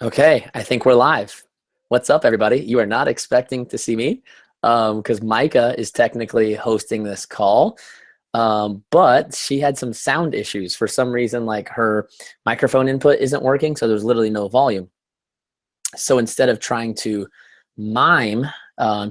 Okay, I think we're live. What's up, everybody? You are not expecting to see me because Micah is technically hosting this call, but she had some sound issues for some reason. Like her microphone input isn't working, so there's literally no volume. So instead of trying to mime,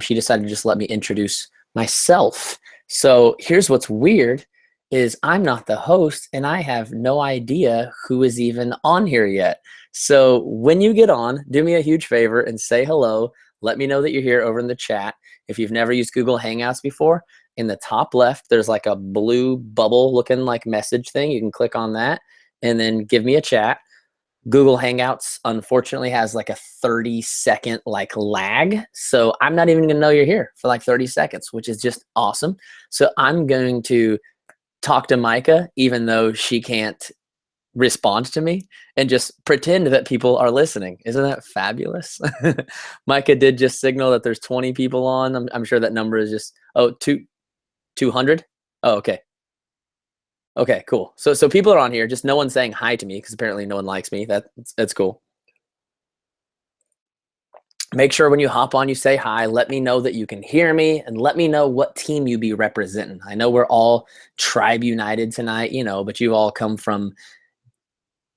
she decided to just let me introduce myself. So here's what's weird is I'm not the host and I have no idea who is even on here yet. So when you get on, do me a huge favor and say hello. Let me know that you're here over in the chat. If you've never used Google Hangouts before, in the top left, there's like a blue bubble looking like message thing. You can click on that and then give me a chat. Google Hangouts unfortunately has like a 30-second like lag. So I'm not even gonna know you're here for like 30 seconds, which is just awesome. So I'm going to talk to Micah, even though she can't respond to me, and just pretend that people are listening. Isn't that fabulous? Micah did just signal that there's 20 people on. I'm sure that number is just, 200? Oh, okay. Okay, cool. So people are on here, just no one's saying hi to me because apparently no one likes me. That's cool. Make sure when you hop on, you say hi. Let me know that you can hear me and let me know what team you be representing. I know we're all Tribe United tonight, but you all come from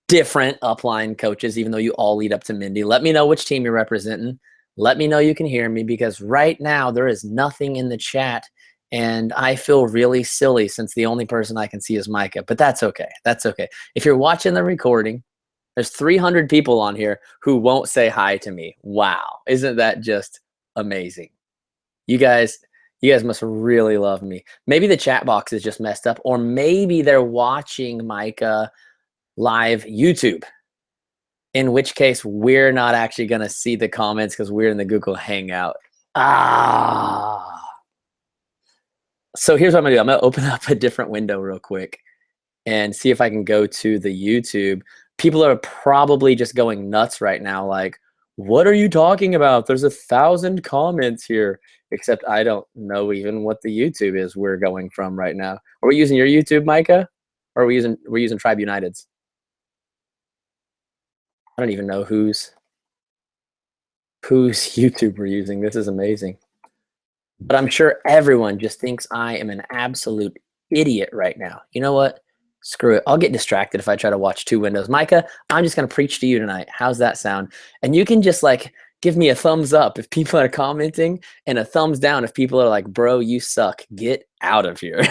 different upline coaches, even though you all lead up to Mindy. Let me know which team you're representing. Let me know you can hear me because right now there is nothing in the chat and I feel really silly since the only person I can see is Micah, but that's okay. That's okay. If you're watching the recording, there's 300 people on here who won't say hi to me. Wow. Isn't that just amazing? You guys must really love me. Maybe the chat box is just messed up, or maybe they're watching Micah live YouTube, in which case we're not actually going to see the comments because we're in the Google Hangout. So here's what I'm going to do. I'm going to open up a different window real quick and see if I can go to the YouTube. People are probably just going nuts right now. Like, what are you talking about? There's 1,000 comments here, except I don't know even what the YouTube is we're going from right now. Are we using your YouTube, Micah? Or are we're using Tribe United's? I don't even know whose YouTube we're using. This is amazing. But I'm sure everyone just thinks I am an absolute idiot right now. You know what? Screw it. I'll get distracted if I try to watch two windows. Micah, I'm just going to preach to you tonight. How's that sound? And you can just like give me a thumbs up if people are commenting and a thumbs down if people are like, bro, you suck. Get out of here.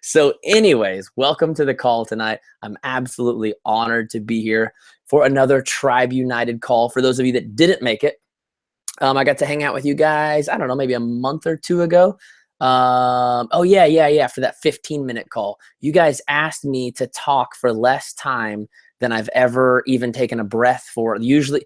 So anyways, welcome to the call tonight. I'm absolutely honored to be here for another Tribe United call. For those of you that didn't make it, I got to hang out with you guys, I don't know, maybe a month or two ago. Oh, yeah, for that 15-minute call. You guys asked me to talk for less time than I've ever even taken a breath for. Usually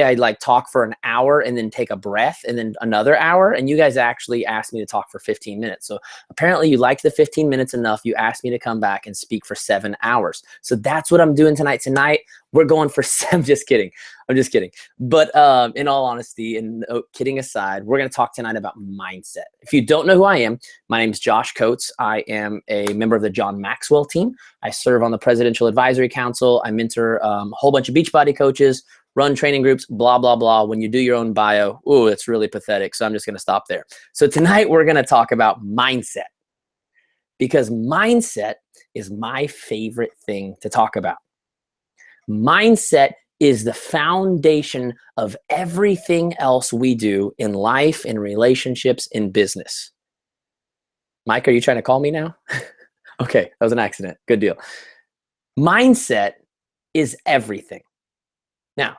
I like talk for an hour and then take a breath and then another hour. And you guys actually asked me to talk for 15 minutes. So apparently you liked the 15 minutes enough. You asked me to come back and speak for 7 hours. So that's what I'm doing tonight. Tonight, we're going for I'm just kidding. I'm just kidding. But in all honesty, and kidding aside, we're going to talk tonight about mindset. If you don't know who I am, my name is Josh Coates. I am a member of the John Maxwell team. I serve on the Presidential Advisory Council. I mentor a whole bunch of Beachbody coaches, run training groups, blah, blah, blah. When you do your own bio, ooh, it's really pathetic. So I'm just going to stop there. So tonight we're going to talk about mindset because mindset is my favorite thing to talk about. Mindset is the foundation of everything else we do in life, in relationships, in business. Mike, are you trying to call me now? Okay, that was an accident. Good deal. Mindset is everything. Now,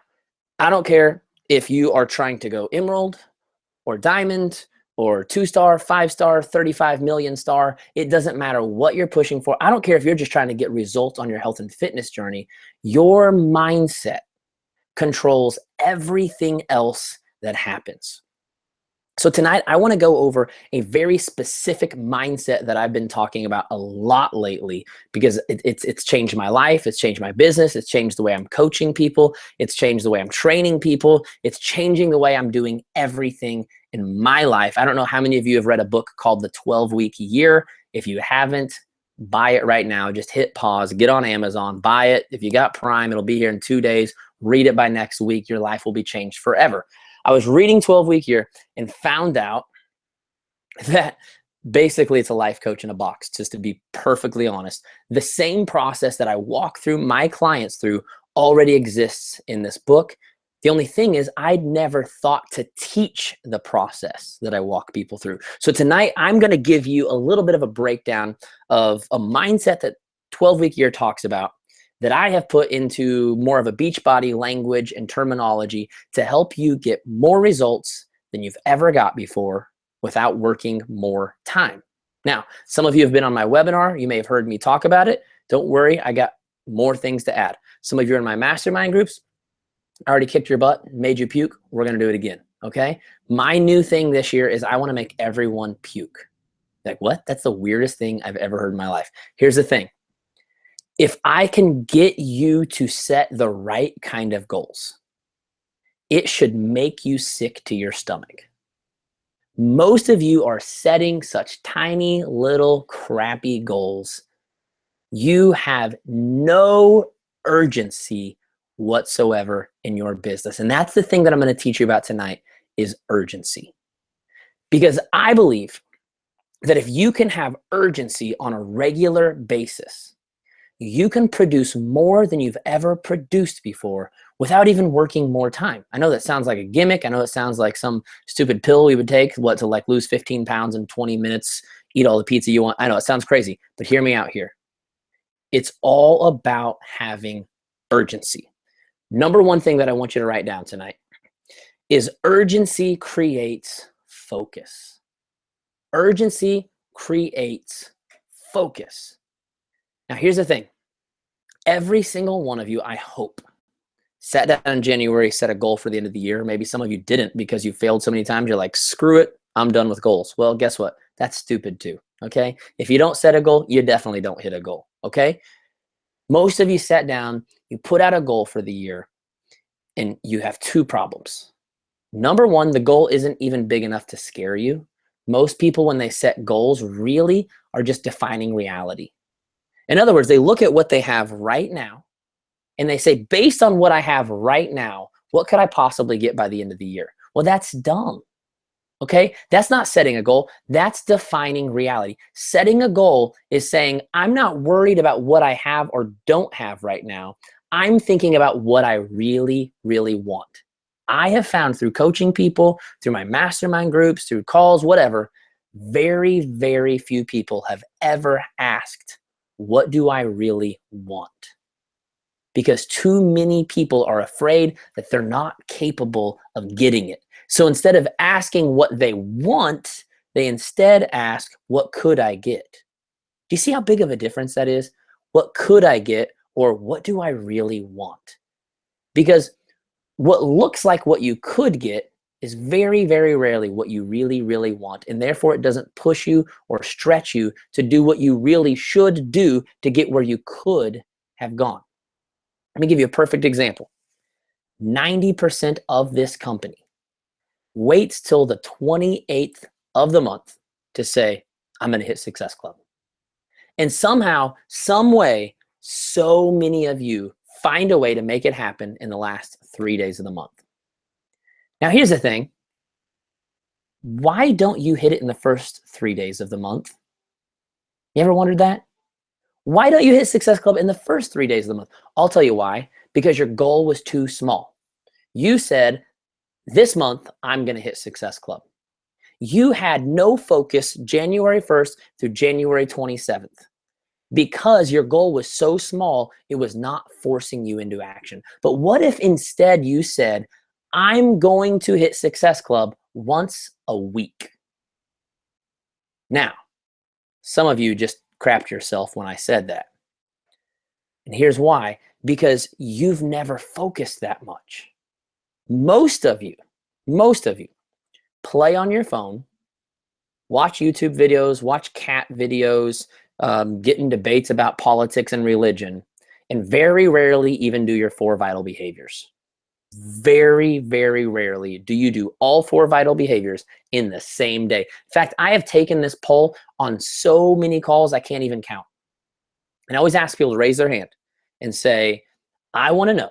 I don't care if you are trying to go emerald or diamond or 2-star, 5-star, 35 million star. It doesn't matter what you're pushing for. I don't care if you're just trying to get results on your health and fitness journey. Your mindset controls everything else that happens. So tonight, I want to go over a very specific mindset that I've been talking about a lot lately because it's changed my life. It's changed my business. It's changed the way I'm coaching people. It's changed the way I'm training people. It's changing the way I'm doing everything in my life. I don't know how many of you have read a book called The 12-Week Year. If you haven't, buy it right now. Just hit pause, get on Amazon, buy it. If you got Prime, it'll be here in 2 days. Read it by next week. Your life will be changed forever. I was reading 12-Week Year and found out that basically it's a life coach in a box, just to be perfectly honest. The same process that I walk through my clients through already exists in this book. The only thing is I'd never thought to teach the process that I walk people through. So tonight I'm going to give you a little bit of a breakdown of a mindset that 12-Week Year talks about that I have put into more of a Beachbody language and terminology to help you get more results than you've ever got before without working more time. Now, some of you have been on my webinar. You may have heard me talk about it. Don't worry, I got more things to add. Some of you are in my mastermind groups. I already kicked your butt, made you puke. We're gonna do it again, okay? My new thing this year is I wanna make everyone puke. Like, what? That's the weirdest thing I've ever heard in my life. Here's the thing. If I can get you to set the right kind of goals, it should make you sick to your stomach. Most of you are setting such tiny little crappy goals. You have no urgency whatsoever in your business. And that's the thing that I'm going to teach you about tonight is urgency. Because I believe that if you can have urgency on a regular basis, you can produce more than you've ever produced before without even working more time. I know that sounds like a gimmick. I know it sounds like some stupid pill we would take, to like lose 15 pounds in 20 minutes, eat all the pizza you want. I know it sounds crazy, but hear me out here. It's all about having urgency. Number one thing that I want you to write down tonight is urgency creates focus. Urgency creates focus. Now, here's the thing. Every single one of you, I hope, sat down in January, set a goal for the end of the year. Maybe some of you didn't because you failed so many times. You're like, screw it, I'm done with goals. Well, guess what? That's stupid too, okay? If you don't set a goal, you definitely don't hit a goal, okay? Most of you sat down, you put out a goal for the year, and you have two problems. Number one, the goal isn't even big enough to scare you. Most people, when they set goals, really are just defining reality. In other words, they look at what they have right now and they say, based on what I have right now, what could I possibly get by the end of the year? Well, that's dumb, okay? That's not setting a goal. That's defining reality. Setting a goal is saying, I'm not worried about what I have or don't have right now. I'm thinking about what I really, really want. I have found through coaching people, through my mastermind groups, through calls, whatever, very, very few people have ever asked, what do I really want? Because too many people are afraid that they're not capable of getting it. So instead of asking what they want, they instead ask, what could I get? Do you see how big of a difference that is? What could I get, or what do I really want? Because what looks like what you could get is very, very rarely what you really, really want. And therefore, it doesn't push you or stretch you to do what you really should do to get where you could have gone. Let me give you a perfect example. 90% of this company waits till the 28th of the month to say, I'm going to hit Success Club. And somehow, some way, so many of you find a way to make it happen in the last 3 days of the month. Now, here's the thing. Why don't you hit it in the first 3 days of the month? You ever wondered that? Why don't you hit Success Club in the first 3 days of the month? I'll tell you why. Because your goal was too small. You said, this month, I'm going to hit Success Club. You had no focus January 1st through January 27th. Because your goal was so small, it was not forcing you into action. But what if instead you said, I'm going to hit Success Club once a week? Now, some of you just crapped yourself when I said that. And here's why. Because you've never focused that much. Most of you play on your phone, watch YouTube videos, watch cat videos, get in debates about politics and religion, and very rarely even do your 4 vital behaviors. Very, very rarely do you do all 4 vital behaviors in the same day. In fact, I have taken this poll on so many calls I can't even count. And I always ask people to raise their hand and say, I want to know,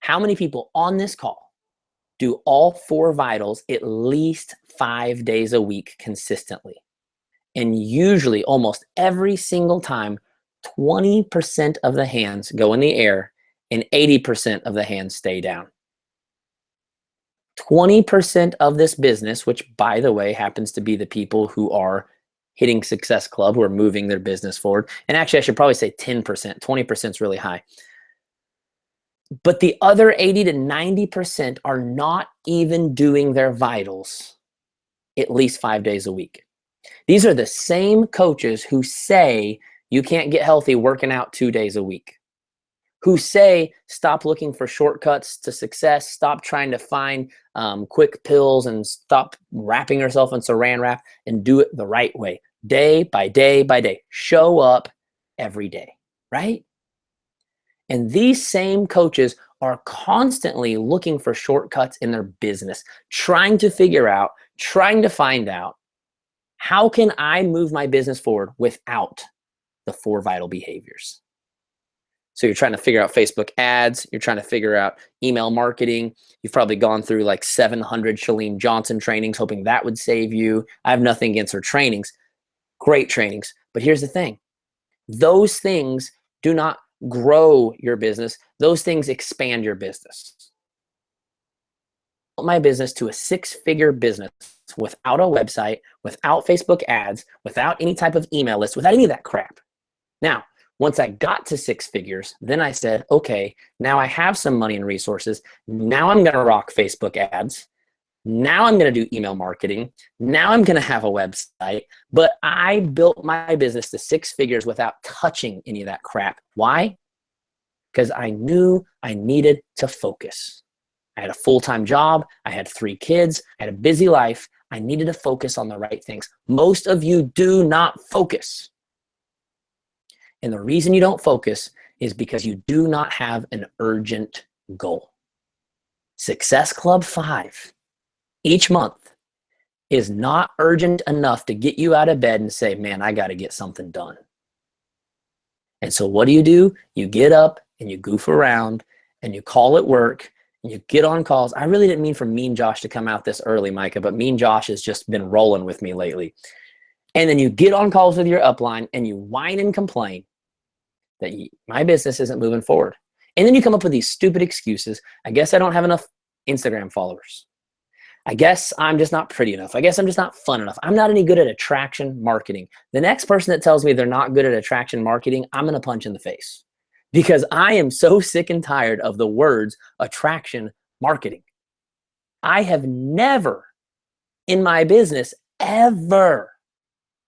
How many people on this call do all 4 vitals at least 5 days a week consistently? And usually, almost every single time, 20% of the hands go in the air and 80% of the hands stay down. 20% of this business, which by the way happens to be the people who are hitting Success Club, who are moving their business forward. And actually, I should probably say 10%. 20% is really high. But the other 80 to 90% are not even doing their vitals at least 5 days a week. These are the same coaches who say you can't get healthy working out 2 days a week, who say stop looking for shortcuts to success, stop trying to find quick pills, and stop wrapping yourself in saran wrap and do it the right way, day by day by day. Show up every day, right? And these same coaches are constantly looking for shortcuts in their business, trying to figure out, trying to find out, how can I move my business forward without the 4 vital behaviors? So you're trying to figure out Facebook ads. You're trying to figure out email marketing. You've probably gone through like 700 Chalene Johnson trainings, hoping that would save you. I have nothing against her trainings. Great trainings. But here's the thing. Those things do not grow your business. Those things expand your business. My business to a 6-figure business without a website, without Facebook ads, without any type of email list, without any of that crap. Now, once I got to 6 figures, then I said, okay, now I have some money and resources. Now I'm going to rock Facebook ads. Now I'm going to do email marketing. Now I'm going to have a website. But I built my business to 6 figures without touching any of that crap. Why? Because I knew I needed to focus. I had a full-time job. I had 3 kids. I had a busy life. I needed to focus on the right things. Most of you do not focus. And the reason you don't focus is because you do not have an urgent goal. Success Club 5 each month is not urgent enough to get you out of bed and say, man, I got to get something done. And so what do? You get up and you goof around and you call at work and you get on calls. I really didn't mean for Mean Josh to come out this early, Micah, but Mean Josh has just been rolling with me lately. And then you get on calls with your upline and you whine and complain that my business isn't moving forward. And then you come up with these stupid excuses. I guess I don't have enough Instagram followers. I guess I'm just not pretty enough. I guess I'm just not fun enough. I'm not any good at attraction marketing. The next person that tells me they're not good at attraction marketing, I'm going to punch in the face, because I am so sick and tired of the words attraction marketing. I have never in my business ever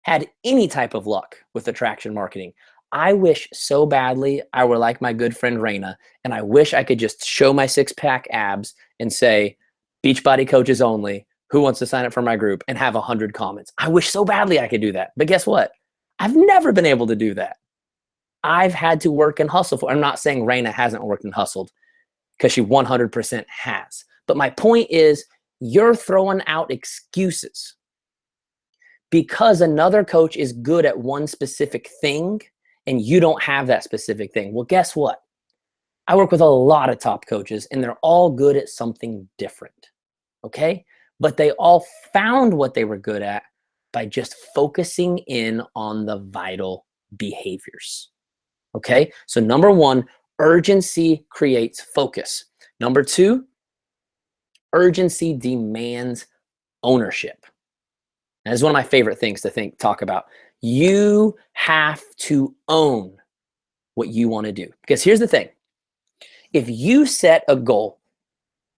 had any type of luck with attraction marketing. I wish so badly I were like my good friend Raina, and I wish I could just show my 6-pack abs and say, Beachbody coaches only, who wants to sign up for my group, and have 100 comments. I wish so badly I could do that. But guess what? I've never been able to do that. I've had to work and hustle for. I'm not saying Raina hasn't worked and hustled, because she 100% has. But my point is, you're throwing out excuses because another coach is good at one specific thing and you don't have that specific thing. Well, guess what? I work with a lot of top coaches and they're all good at something different, okay? But they all found what they were good at by just focusing in on the vital behaviors, okay? So number 1, urgency creates focus. Number 2, urgency demands ownership. That is one of my favorite things to talk about. You have to own what you want to do. Because here's the thing. If you set a goal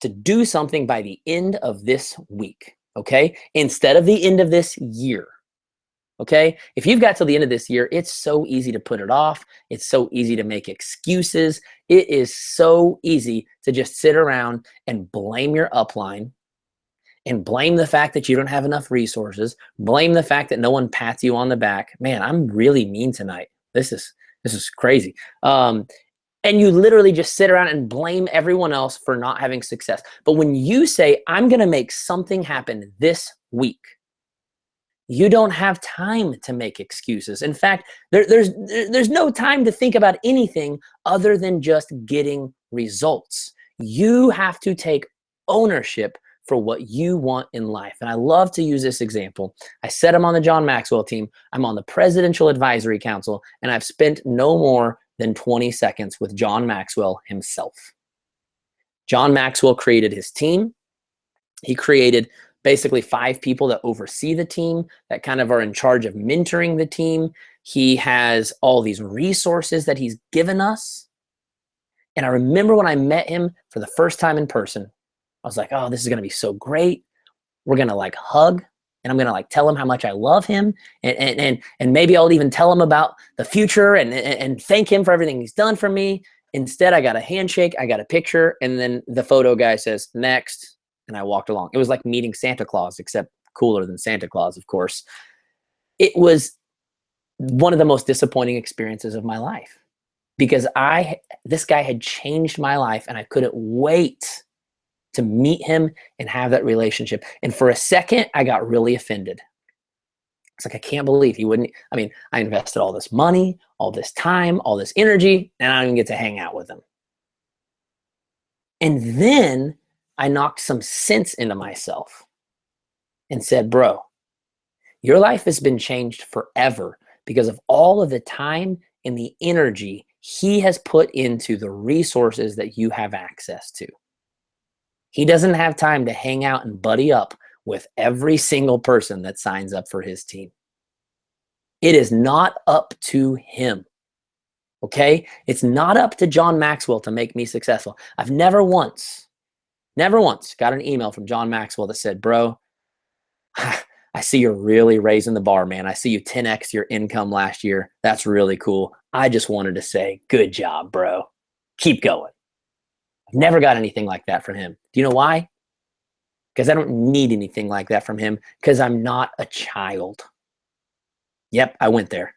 to do something by the end of this week, okay, instead of the end of this year, okay, if you've got till the end of this year, it's so easy to put it off. It's so easy to make excuses. It is so easy to just sit around and blame your upline and blame the fact that you don't have enough resources, blame the fact that no one pats you on the back. Man, I'm really mean tonight. This is crazy. And you literally just sit around and blame everyone else for not having success. But when you say, I'm going to make something happen this week, you don't have time to make excuses. In fact, there's no time to think about anything other than just getting results. You have to take ownership for what you want in life. And I love to use this example. I said I'm on the John Maxwell team. I'm on the Presidential Advisory Council, and I've spent no more than 20 seconds with John Maxwell himself. John Maxwell created his team. He created basically 5 people that oversee the team, that kind of are in charge of mentoring the team. He has all these resources that he's given us. And I remember when I met him for the first time in person, I was like, oh, this is going to be so great. We're going to like hug, and I'm going to like tell him how much I love him. And maybe I'll even tell him about the future and thank him for everything he's done for me. Instead, I got a handshake, I got a picture, and then the photo guy says, next. And I walked along. It was like meeting Santa Claus, except cooler than Santa Claus, of course. It was one of the most disappointing experiences of my life because this guy had changed my life, and I couldn't wait to meet him and have that relationship. And for a second, I got really offended. It's like, I can't believe he wouldn't. I mean, I invested all this money, all this time, all this energy, and I don't even get to hang out with him. And then I knocked some sense into myself and said, bro, your life has been changed forever because of all of the time and the energy he has put into the resources that you have access to. He doesn't have time to hang out and buddy up with every single person that signs up for his team. It is not up to him. Okay? It's not up to John Maxwell to make me successful. I've never once got an email from John Maxwell that said, bro, I see you're really raising the bar, man. I see you 10x your income last year. That's really cool. I just wanted to say, good job, bro. Keep going. I've never got anything like that from him. Do you know why? Because I don't need anything like that from him because I'm not a child. Yep, I went there.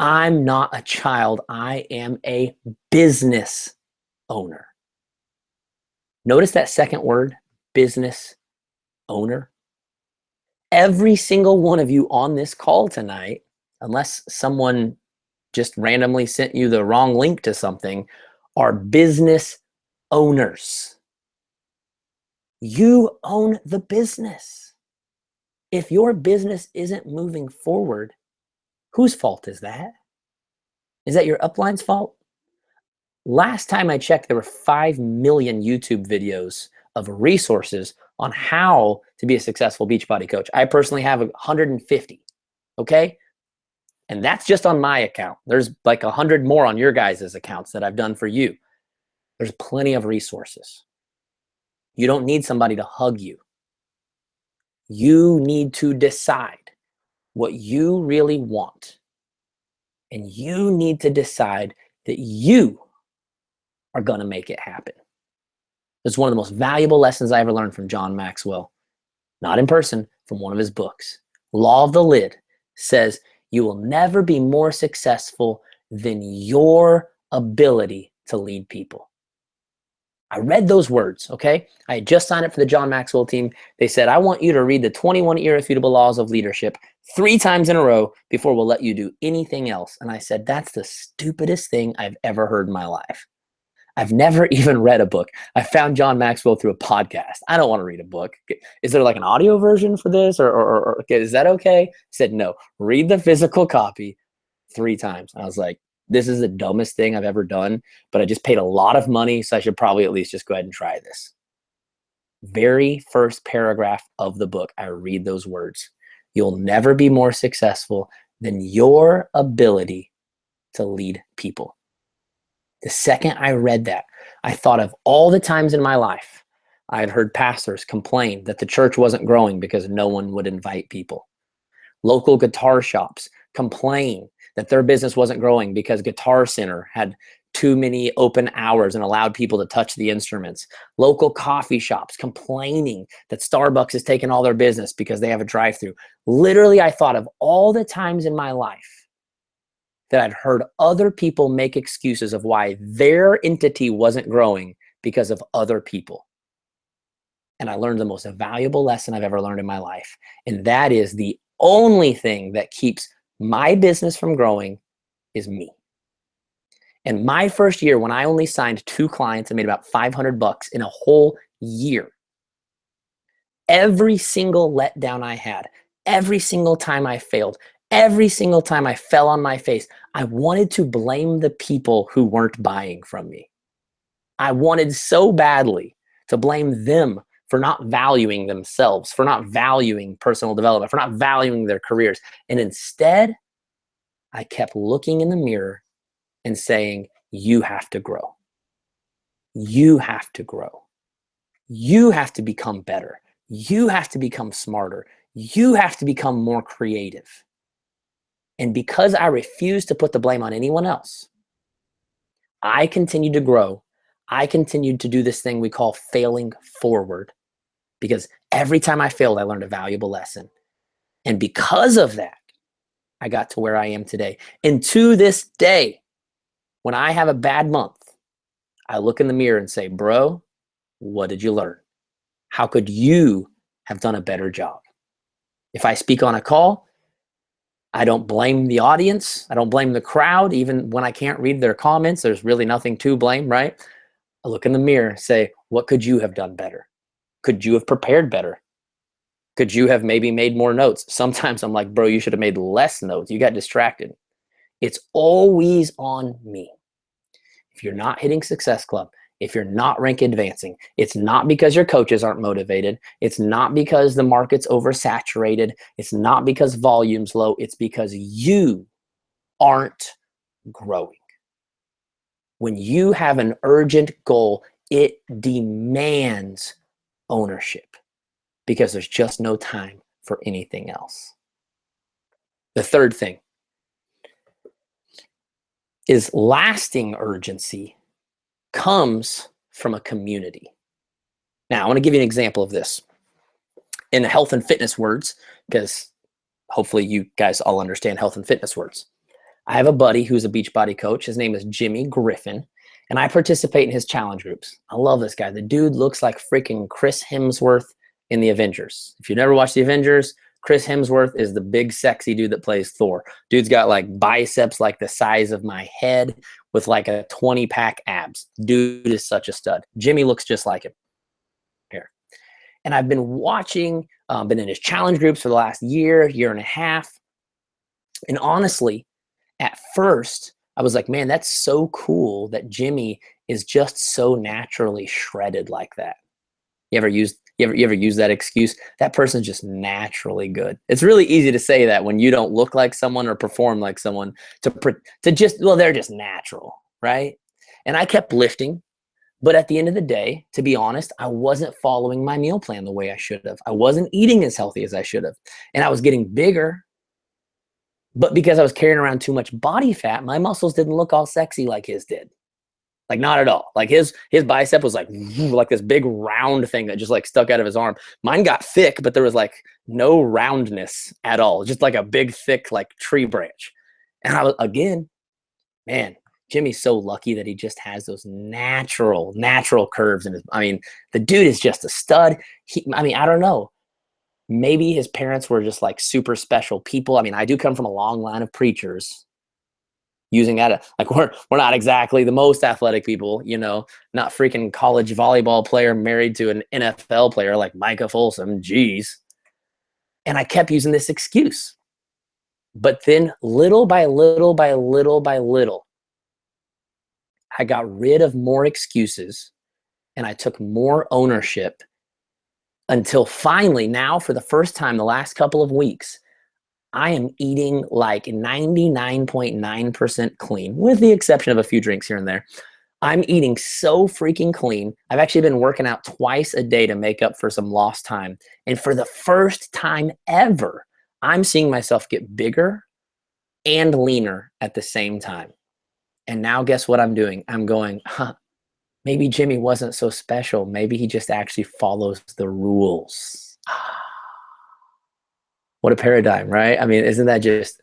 I'm not a child. I am a business owner. Notice that second word, business owner. Every single one of you on this call tonight, unless someone just randomly sent you the wrong link to something, are business owners. You own the business. If your business isn't moving forward, whose fault is that? Is that your upline's fault? Last time I checked, there were 5 million YouTube videos of resources on how to be a successful Beachbody coach. I personally have 150, okay? And that's just on my account. There's like 100 more on your guys' accounts that I've done for you. There's plenty of resources. You don't need somebody to hug you. You need to decide what you really want. And you need to decide that you are going to make it happen. It's one of the most valuable lessons I ever learned from John Maxwell. Not in person, from one of his books. Law of the Lid says you will never be more successful than your ability to lead people. I read those words, okay? I had just signed up for the John Maxwell team. They said, I want you to read the 21 Irrefutable Laws of Leadership 3 times in a row before we'll let you do anything else. And I said, that's the stupidest thing I've ever heard in my life. I've never even read a book. I found John Maxwell through a podcast. I don't want to read a book. Is there like an audio version for this? Or is that okay? He said, no, read the physical copy 3 times. I was like, this is the dumbest thing I've ever done, but I just paid a lot of money, so I should probably at least just go ahead and try this. Very first paragraph of the book, I read those words. You'll never be more successful than your ability to lead people. The second I read that, I thought of all the times in my life I had heard pastors complain that the church wasn't growing because no one would invite people. Local guitar shops complain that their business wasn't growing because Guitar Center had too many open hours and allowed people to touch the instruments. Local coffee shops complaining that Starbucks is taking all their business because they have a drive-through. Literally, I thought of all the times in my life that I'd heard other people make excuses of why their entity wasn't growing because of other people. And I learned the most valuable lesson I've ever learned in my life. And that is the only thing that keeps my business from growing is me. And my first year, when I only signed 2 clients and made about $500 in a whole year, every single letdown I had, every single time I failed, every single time I fell on my face, I wanted to blame the people who weren't buying from me. I wanted so badly to blame them for not valuing themselves, for not valuing personal development, for not valuing their careers. And instead, I kept looking in the mirror and saying, you have to grow. You have to grow. You have to become better. You have to become smarter. You have to become more creative. And because I refused to put the blame on anyone else, I continued to grow. I continued to do this thing we call failing forward, because every time I failed, I learned a valuable lesson. And because of that, I got to where I am today. And to this day, when I have a bad month, I look in the mirror and say, bro, what did you learn? How could you have done a better job? If I speak on a call, I don't blame the audience. I don't blame the crowd. Even when I can't read their comments, there's really nothing to blame, right? I look in the mirror, say, what could you have done better? Could you have prepared better? Could you have maybe made more notes? Sometimes I'm like, bro, you should have made less notes. You got distracted. It's always on me. If you're not hitting Success Club, if you're not rank advancing, it's not because your coaches aren't motivated. It's not because the market's oversaturated. It's not because volume's low. It's because you aren't growing. When you have an urgent goal, it demands ownership because there's just no time for anything else. The third thing is lasting urgency comes from a community. Now, I want to give you an example of this in health and fitness words, because hopefully you guys all understand health and fitness words. I have a buddy who's a Beachbody coach. His name is Jimmy Griffin, and I participate in his challenge groups. I love this guy. The dude looks like freaking Chris Hemsworth in the Avengers. If you never watched the Avengers, Chris Hemsworth is the big sexy dude that plays Thor. Dude's got like biceps like the size of my head with like a 20-pack abs. Dude is such a stud. Jimmy looks just like him here. And I've been watching, been in his challenge groups for the last year, year and a half. And honestly, at first, I was like, man, that's so cool that Jimmy is just so naturally shredded like that. You ever use that excuse? That person's just naturally good. It's really easy to say that when you don't look like someone or perform like someone to just, well, they're just natural, right? And I kept lifting, but at the end of the day, to be honest, I wasn't following my meal plan the way I should have. I wasn't eating as healthy as I should have. And I was getting bigger, but because I was carrying around too much body fat, my muscles didn't look all sexy like his did. Like not at all. Like his bicep was like this big round thing that just like stuck out of his arm. Mine got thick, but there was like no roundness at all. Just like a big, thick, like tree branch. And I was, again, man, Jimmy's so lucky that he just has those natural curves in his, I mean, the dude is just a stud. I don't know. Maybe his parents were just like super special people. I mean, I do come from a long line of preachers. Using that, like we're not exactly the most athletic people, you know, not freaking college volleyball player married to an NFL player like Micah Folsom, geez. And I kept using this excuse. But then little by little by little by little, I got rid of more excuses and I took more ownership until finally now, for the first time the last couple of weeks, I am eating like 99.9% clean, with the exception of a few drinks here and there. I'm eating so freaking clean. I've actually been working out twice a day to make up for some lost time. And for the first time ever, I'm seeing myself get bigger and leaner at the same time. And now guess what I'm doing? I'm going, maybe Jimmy wasn't so special. Maybe he just actually follows the rules. What a paradigm, right? I mean, isn't that just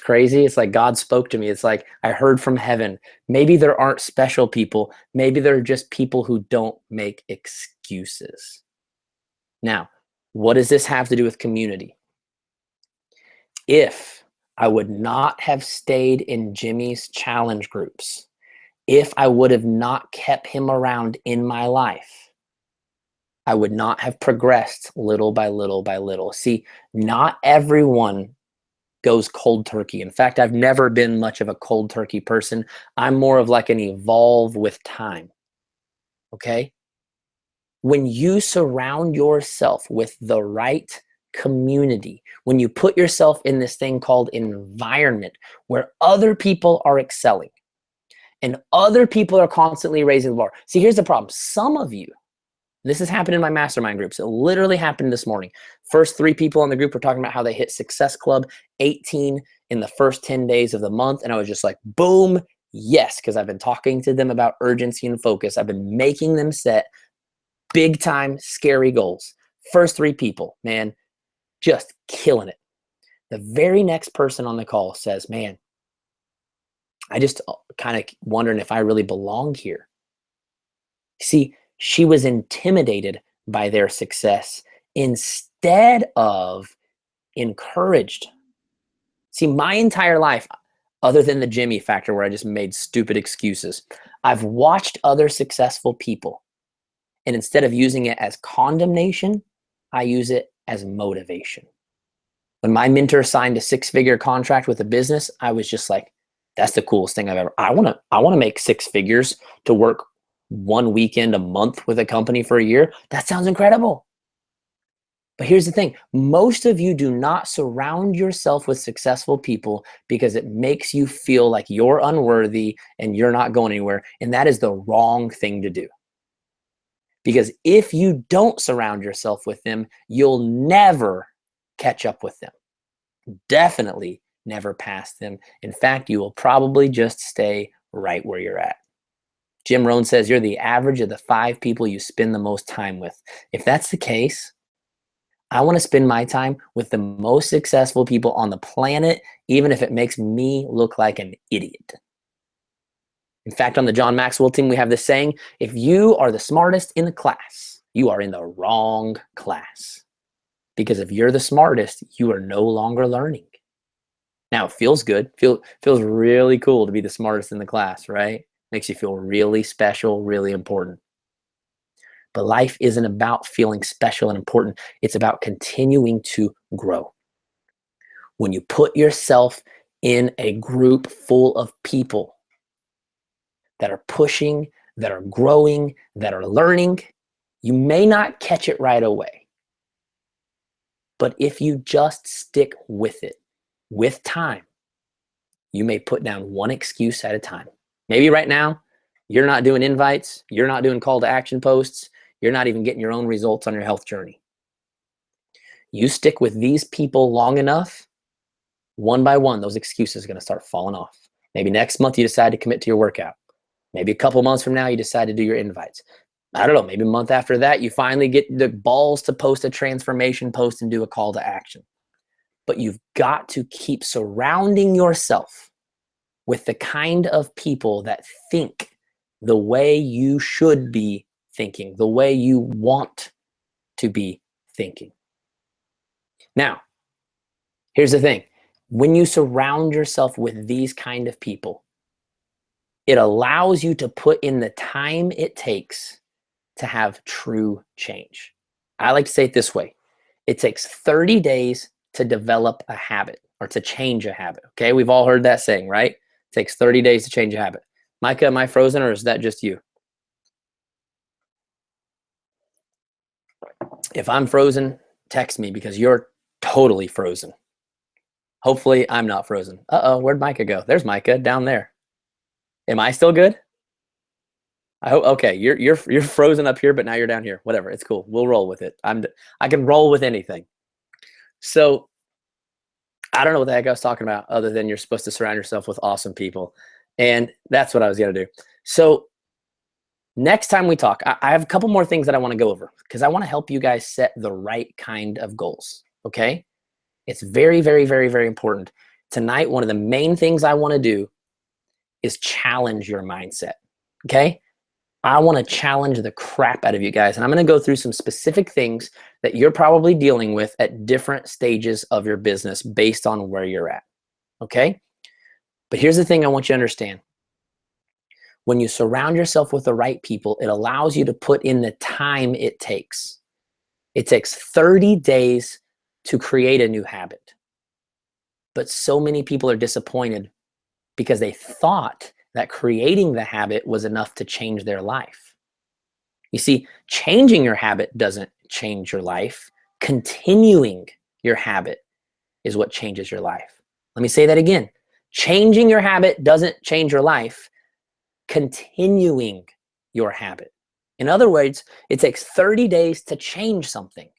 crazy? It's like God spoke to me. It's like I heard from heaven. Maybe there aren't special people. Maybe there are just people who don't make excuses. Now, what does this have to do with community? If I would not have stayed in Jimmy's challenge groups, If I would have not kept him around in my life, I would not have progressed little by little by little. See, not everyone goes cold turkey. In fact, I've never been much of a cold turkey person. I'm more of like an evolve with time. Okay? When you surround yourself with the right community, when you put yourself in this thing called environment where other people are excelling and other people are constantly raising the bar. See, here's the problem. Some of you, this has happened in my mastermind groups. It literally happened this morning. First 3 people in the group were talking about how they hit Success Club 18 in the first 10 days of the month. And I was just like, boom, yes, because I've been talking to them about urgency and focus. I've been making them set big time, scary goals. First 3 people, man, just killing it. The very next person on the call says, man, I just kind of wondering if I really belong here. See, she was intimidated by their success instead of encouraged. See, my entire life, other than the Jimmy factor where I just made stupid excuses, I've watched other successful people. And instead of using it as condemnation, I use it as motivation. When my mentor signed a 6-figure contract with a business, I was just like, that's the coolest thing I've ever. I want to make 6 figures to work 1 weekend a month with a company for a year. That sounds incredible. But here's the thing. Most of you do not surround yourself with successful people because it makes you feel like you're unworthy and you're not going anywhere. And that is the wrong thing to do. Because if you don't surround yourself with them, you'll never catch up with them. Definitely never pass them. In fact, you will probably just stay right where you're at. Jim Rohn says you're the average of the 5 people you spend the most time with. If that's the case, I want to spend my time with the most successful people on the planet, even if it makes me look like an idiot. In fact, on the John Maxwell team, we have this saying, if you are the smartest in the class, you are in the wrong class. Because if you're the smartest, you are no longer learning. Now, it feels good. Feels really cool to be the smartest in the class, right? Makes you feel really special, really important. But life isn't about feeling special and important. It's about continuing to grow. When you put yourself in a group full of people that are pushing, that are growing, that are learning, you may not catch it right away. But if you just stick with it, with time, you may put down one excuse at a time. Maybe right now, you're not doing invites, you're not doing call to action posts, you're not even getting your own results on your health journey. You stick with these people long enough, one by one, those excuses are going to start falling off. Maybe next month you decide to commit to your workout. Maybe a couple months from now you decide to do your invites. I don't know, maybe a month after that you finally get the balls to post a transformation post and do a call to action. But you've got to keep surrounding yourself with the kind of people that think the way you should be thinking, the way you want to be thinking. Now, here's the thing. When you surround yourself with these kind of people, it allows you to put in the time it takes to have true change. I like to say it this way. It takes 30 days to develop a habit or to change a habit. Okay, we've all heard that saying, right? It takes 30 days to change a habit. Micah, am I frozen or is that just you? If I'm frozen, text me because you're totally frozen. Hopefully I'm not frozen. Uh-oh, where'd Micah go? There's Micah down there. Am I still good? I hope. Okay, you're frozen up here, but now you're down here. Whatever, it's cool. We'll roll with it. I can roll with anything. So I don't know what the heck I was talking about other than you're supposed to surround yourself with awesome people. And that's what I was going to do. So next time we talk, I have a couple more things that I want to go over because I want to help you guys set the right kind of goals. Okay. It's very, very, very, very important. Tonight, one of the main things I want to do is challenge your mindset. Okay. I want to challenge the crap out of you guys. And I'm going to go through some specific things that you're probably dealing with at different stages of your business based on where you're at. Okay. But here's the thing I want you to understand. When you surround yourself with the right people, it allows you to put in the time it takes. It takes 30 days to create a new habit. But so many people are disappointed because they thought that creating the habit was enough to change their life. You see, changing your habit doesn't change your life. Continuing your habit is what changes your life. Let me say that again. Changing your habit doesn't change your life. Continuing your habit. In other words, it takes 30 days to change something.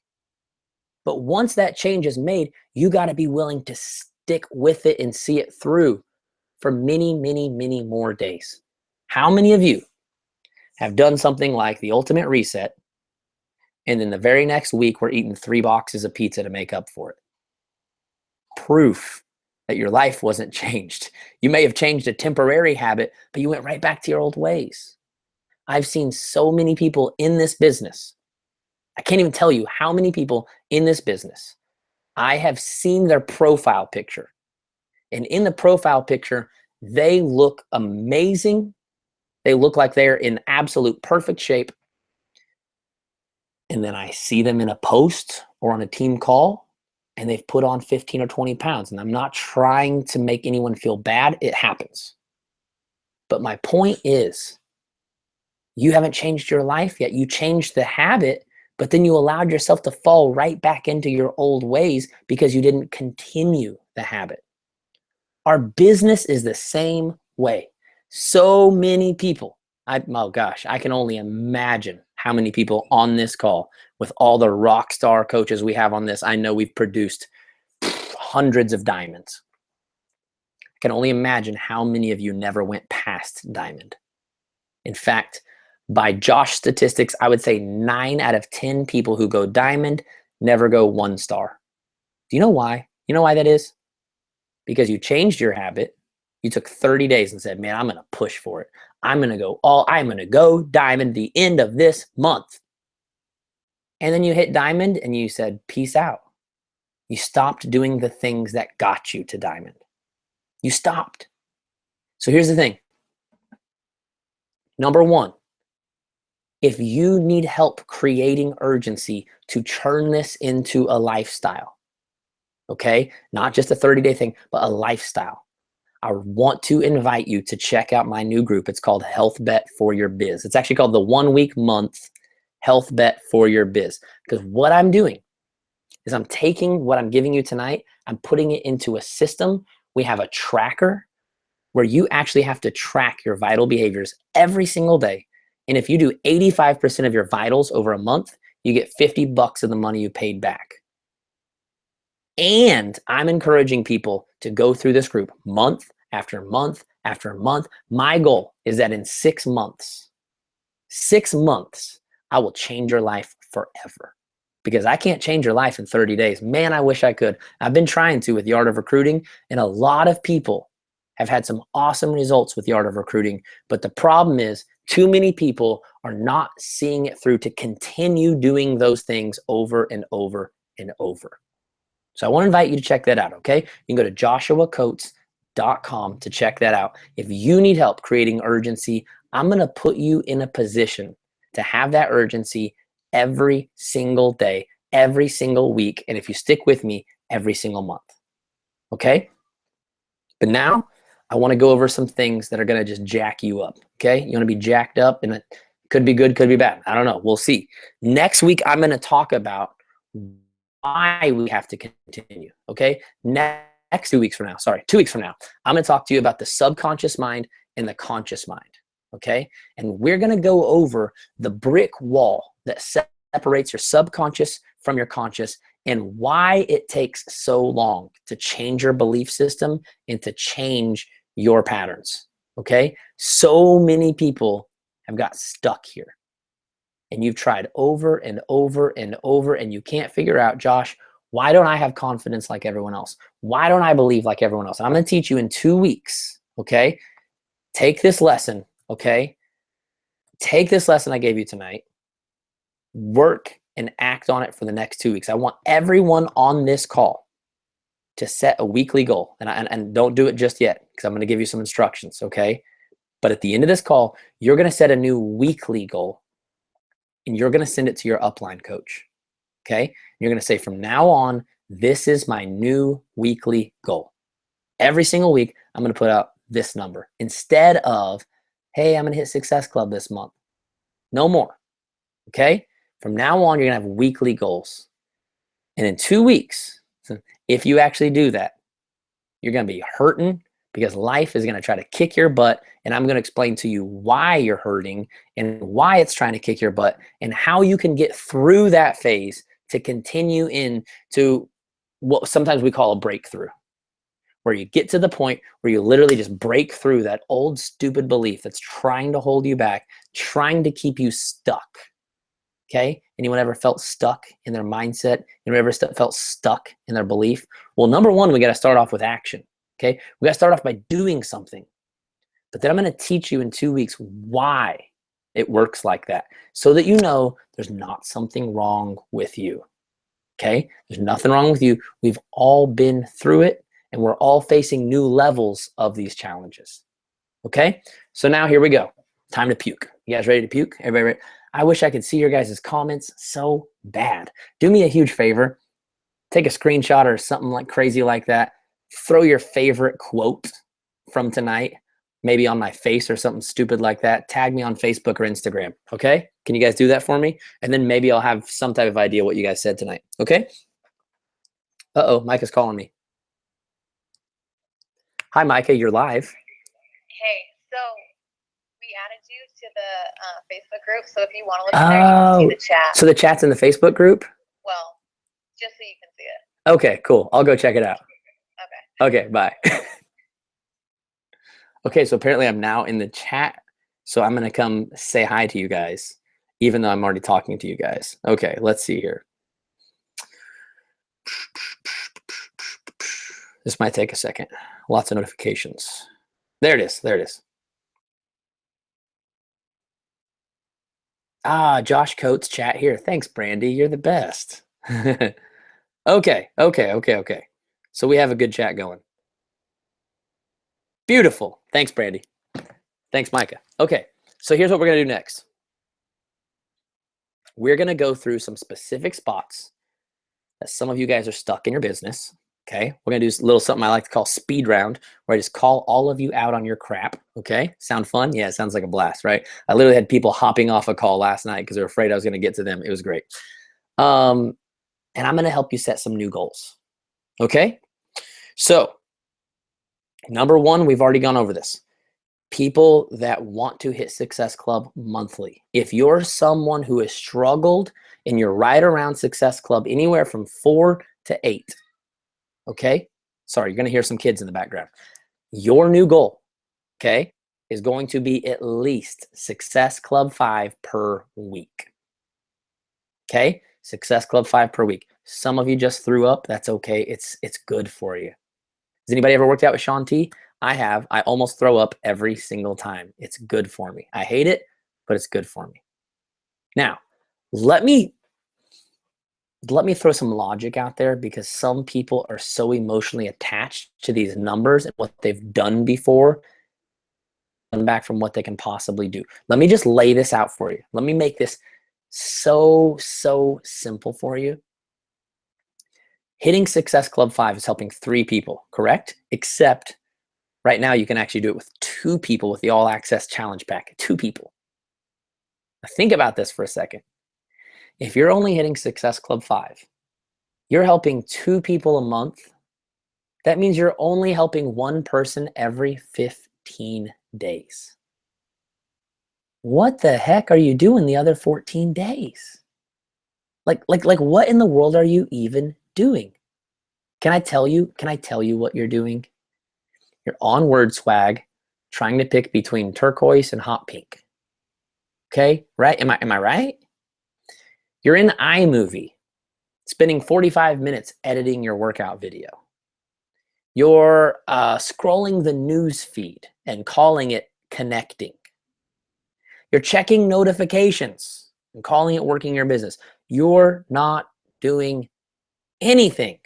But once that change is made, you got to be willing to stick with it and see it through for many, many, many more days. How many of you have done something like the ultimate reset, and then the very next week we're eating 3 boxes of pizza to make up for it? Proof that your life wasn't changed. You may have changed a temporary habit, but you went right back to your old ways. I've seen so many people in this business. I can't even tell you how many people in this business. I have seen their profile picture. And in the profile picture, they look amazing. They look like they're in absolute perfect shape. And then I see them in a post or on a team call, and they've put on 15 or 20 pounds. And I'm not trying to make anyone feel bad. It happens. But my point is, you haven't changed your life yet. You changed the habit, but then you allowed yourself to fall right back into your old ways because you didn't continue the habit. Our business is the same way. So many people, oh gosh, I can only imagine how many people on this call with all the rock star coaches we have on this. I know we've produced hundreds of diamonds. I can only imagine how many of you never went past diamond. In fact, by Josh statistics, I would say 9 out of 10 people who go diamond never go 1 star. Do you know why? You know why that is? Because you changed your habit. You took 30 days and said, man, I'm going to push for it. I'm going to go diamond the end of this month. And then you hit diamond and you said, peace out. You stopped doing the things that got you to diamond. You stopped. So here's the thing. Number 1, if you need help creating urgency to turn this into a lifestyle, okay? Not just a 30-day thing, but a lifestyle. I want to invite you to check out my new group. It's called Health Bet for Your Biz. It's actually called the 1 week month Health Bet for Your Biz. Because what I'm doing is I'm taking what I'm giving you tonight, I'm putting it into a system. We have a tracker where you actually have to track your vital behaviors every single day. And if you do 85% of your vitals over a month, you get $50 of the money you paid back. And I'm encouraging people to go through this group month after month after month. My goal is that in 6 months, I will change your life forever. Because I can't change your life in 30 days. Man, I wish I could. I've been trying to with the Art of Recruiting, and a lot of people have had some awesome results with the Art of Recruiting. But the problem is too many people are not seeing it through to continue doing those things over and over and over. So I want to invite you to check that out, okay? You can go to joshuacoates.com to check that out. If you need help creating urgency, I'm going to put you in a position to have that urgency every single day, every single week, and if you stick with me, every single month, okay? But now, I want to go over some things that are going to just jack you up, okay? You want to be jacked up, and it could be good, could be bad. I don't know. We'll see. Next week, I'm going to talk about why we have to continue, okay? Next 2 weeks from now, 2 weeks from now, I'm going to talk to you about the subconscious mind and the conscious mind, okay? And we're going to go over the brick wall that separates your subconscious from your conscious and why it takes so long to change your belief system and to change your patterns, okay? So many people have got stuck here. And you've tried over and over and over, and you can't figure out, Josh, why don't I have confidence like everyone else? Why don't I believe like everyone else? I'm going to teach you in 2 weeks, okay? Take this lesson, okay? Take this lesson I gave you tonight. Work and act on it for the next 2 weeks. I want everyone on this call to set a weekly goal. And don't do it just yet because I'm going to give you some instructions, okay? But at the end of this call, you're going to set a new weekly goal and you're going to send it to your upline coach. Okay. You're going to say, from now on, this is my new weekly goal. Every single week, I'm going to put out this number instead of, hey, I'm going to hit Success Club this month. No more. Okay. From now on, you're going to have weekly goals. And in 2 weeks, if you actually do that, you're going to be hurting because life is going to try to kick your butt. And I'm going to explain to you why you're hurting and why it's trying to kick your butt and how you can get through that phase to continue into what sometimes we call a breakthrough, where you get to the point where you literally just break through that old stupid belief that's trying to hold you back, trying to keep you stuck. Okay? Anyone ever felt stuck in their mindset? Anyone ever felt stuck in their belief? Well, number one, we got to start off with action. Okay? We got to start off by doing something. But then I'm going to teach you in 2 weeks why it works like that, so that you know there's not something wrong with you. Okay? There's nothing wrong with you. We've all been through it, and we're all facing new levels of these challenges. Okay? So now here we go. Time to puke. You guys ready to puke? Everybody ready? I wish I could see your guys' comments so bad. Do me a huge favor. Take a screenshot or something like crazy like that. Throw your favorite quote from tonight, maybe on my face or something stupid like that. Tag me on Facebook or Instagram, okay? Can you guys do that for me? And then maybe I'll have some type of idea what you guys said tonight, okay? Uh-oh, Micah's calling me. Hi, Micah, you're live. Hey, so we added you to the Facebook group, so if you want to look in there, you can see the chat. So the chat's in the Facebook group? Well, just so you can see it. Okay, cool. I'll go check it out. Okay, bye. Okay, so apparently I'm now in the chat, so I'm going to come say hi to you guys, even though I'm already talking to you guys. Okay, let's see here. This might take a second. Lots of notifications. There it is. There it is. Ah, Josh Coates chat here. Thanks, Brandy. You're the best. Okay. So we have a good chat going. Beautiful. Thanks, Brandy. Thanks, Micah. Okay, so here's what we're going to do next. We're going to go through some specific spots that some of you guys are stuck in your business. Okay, we're going to do a little something I like to call speed round, where I just call all of you out on your crap. Okay, sound fun? Yeah, it sounds like a blast, right? I literally had people hopping off a call last night because they were afraid I was going to get to them. It was great. And I'm going to help you set some new goals. Okay, so number one, we've already gone over this. People that want to hit Success Club monthly. If you're someone who has struggled and you're right around Success Club, anywhere from 4 to 8, okay? Sorry, you're going to hear some kids in the background. Your new goal, okay, is going to be at least Success Club 5 per week. Okay? Success Club 5 per week. Some of you just threw up. That's okay. It's good for you. Has anybody ever worked out with Shaun T? I have. I almost throw up every single time. It's good for me. I hate it, but it's good for me. Now, let me throw some logic out there, because some people are so emotionally attached to these numbers and what they've done before, and back from what they can possibly do. Let me just lay this out for you. Let me make this so simple for you. Hitting Success Club 5 is helping 3 people, correct? Except right now you can actually do it with 2 people with the All Access Challenge Pack. 2 people. Now think about this for a second. If you're only hitting Success Club 5, you're helping 2 people a month. That means you're only helping 1 person every 15 days. What the heck are you doing the other 14 days? Like what in the world are you even doing? Can I tell you what you're doing? You're on WordSwag trying to pick between turquoise and hot pink. Okay, right? Am I right? You're in iMovie, spending 45 minutes editing your workout video. You're scrolling the news feed and calling it connecting. You're checking notifications and calling it working your business. You're not doing anything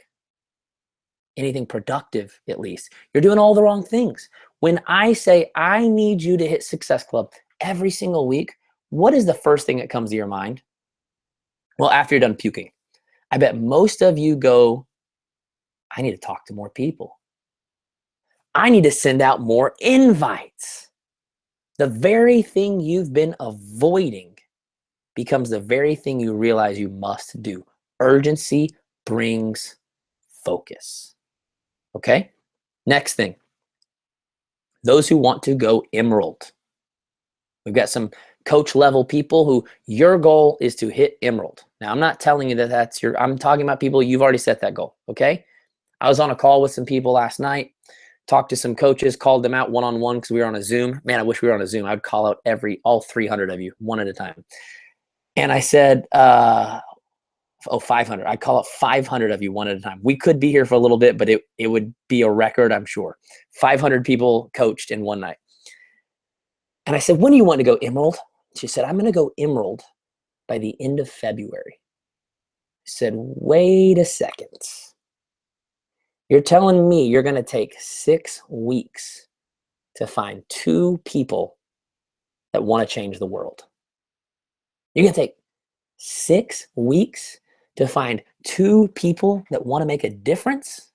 productive, at least. You're doing all the wrong things. When I say I need you to hit Success Club every single week, what is the first thing that comes to your mind? Well, after you're done puking, I bet most of you go, I need to talk to more people. I need to send out more invites. The very thing you've been avoiding becomes the very thing you realize you must do. Urgency brings focus. Okay? Next thing, those who want to go emerald. We've got some coach level people who your goal is to hit emerald. Now, I'm not telling you that that's your, I'm talking about people, you've already set that goal. Okay? I was on a call with some people last night, talked to some coaches, called them out one-on-one because we were on a Zoom. Man, I wish we were on a Zoom. I'd call out all 300 of you one at a time. And I said, 500. I'd call out 500 of you one at a time. We could be here for a little bit, but it would be a record, I'm sure. 500 people coached in one night. And I said, when do you want to go emerald? She said, I'm going to go emerald by the end of February. I said, wait a second. You're telling me you're going to take 6 weeks to find 2 people that want to change the world. You're going to take 6 weeks to find 2 people that want to make a difference?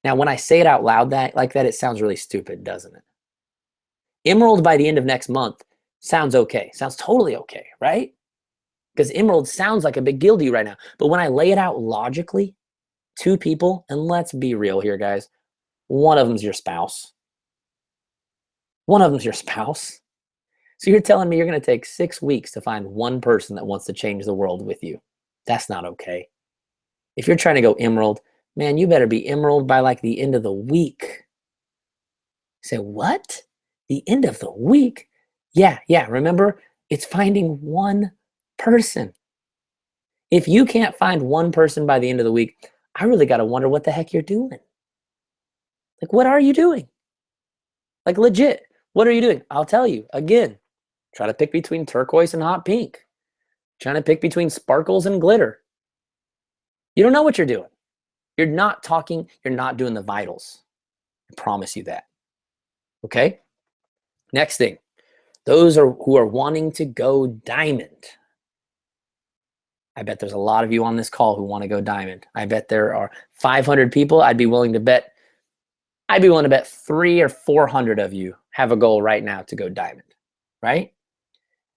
Now, when I say it out loud like that, it sounds really stupid, doesn't it? Emerald by the end of next month sounds okay. Sounds totally okay, right? Because emerald sounds like a big deal to you right now. But when I lay it out logically, 2 people, and let's be real here, guys, one of them's your spouse. One of them's your spouse. So you're telling me you're going to take 6 weeks to find one person that wants to change the world with you. That's not okay. If you're trying to go emerald, man, you better be emerald by like the end of the week. You say, what? The end of the week? Yeah. Remember, it's finding one person. If you can't find one person by the end of the week, I really got to wonder what the heck you're doing. Like, what are you doing? Like, legit, what are you doing? I'll tell you again. Try to pick between turquoise and hot pink. Trying to pick between sparkles and glitter. You don't know what you're doing. You're not talking. You're not doing the vitals. I promise you that. Okay? Next thing. Those who are wanting to go diamond. I bet there's a lot of you on this call who want to go diamond. I bet there are 500 people. I'd be willing to bet 300 or 400 of you have a goal right now to go diamond, right?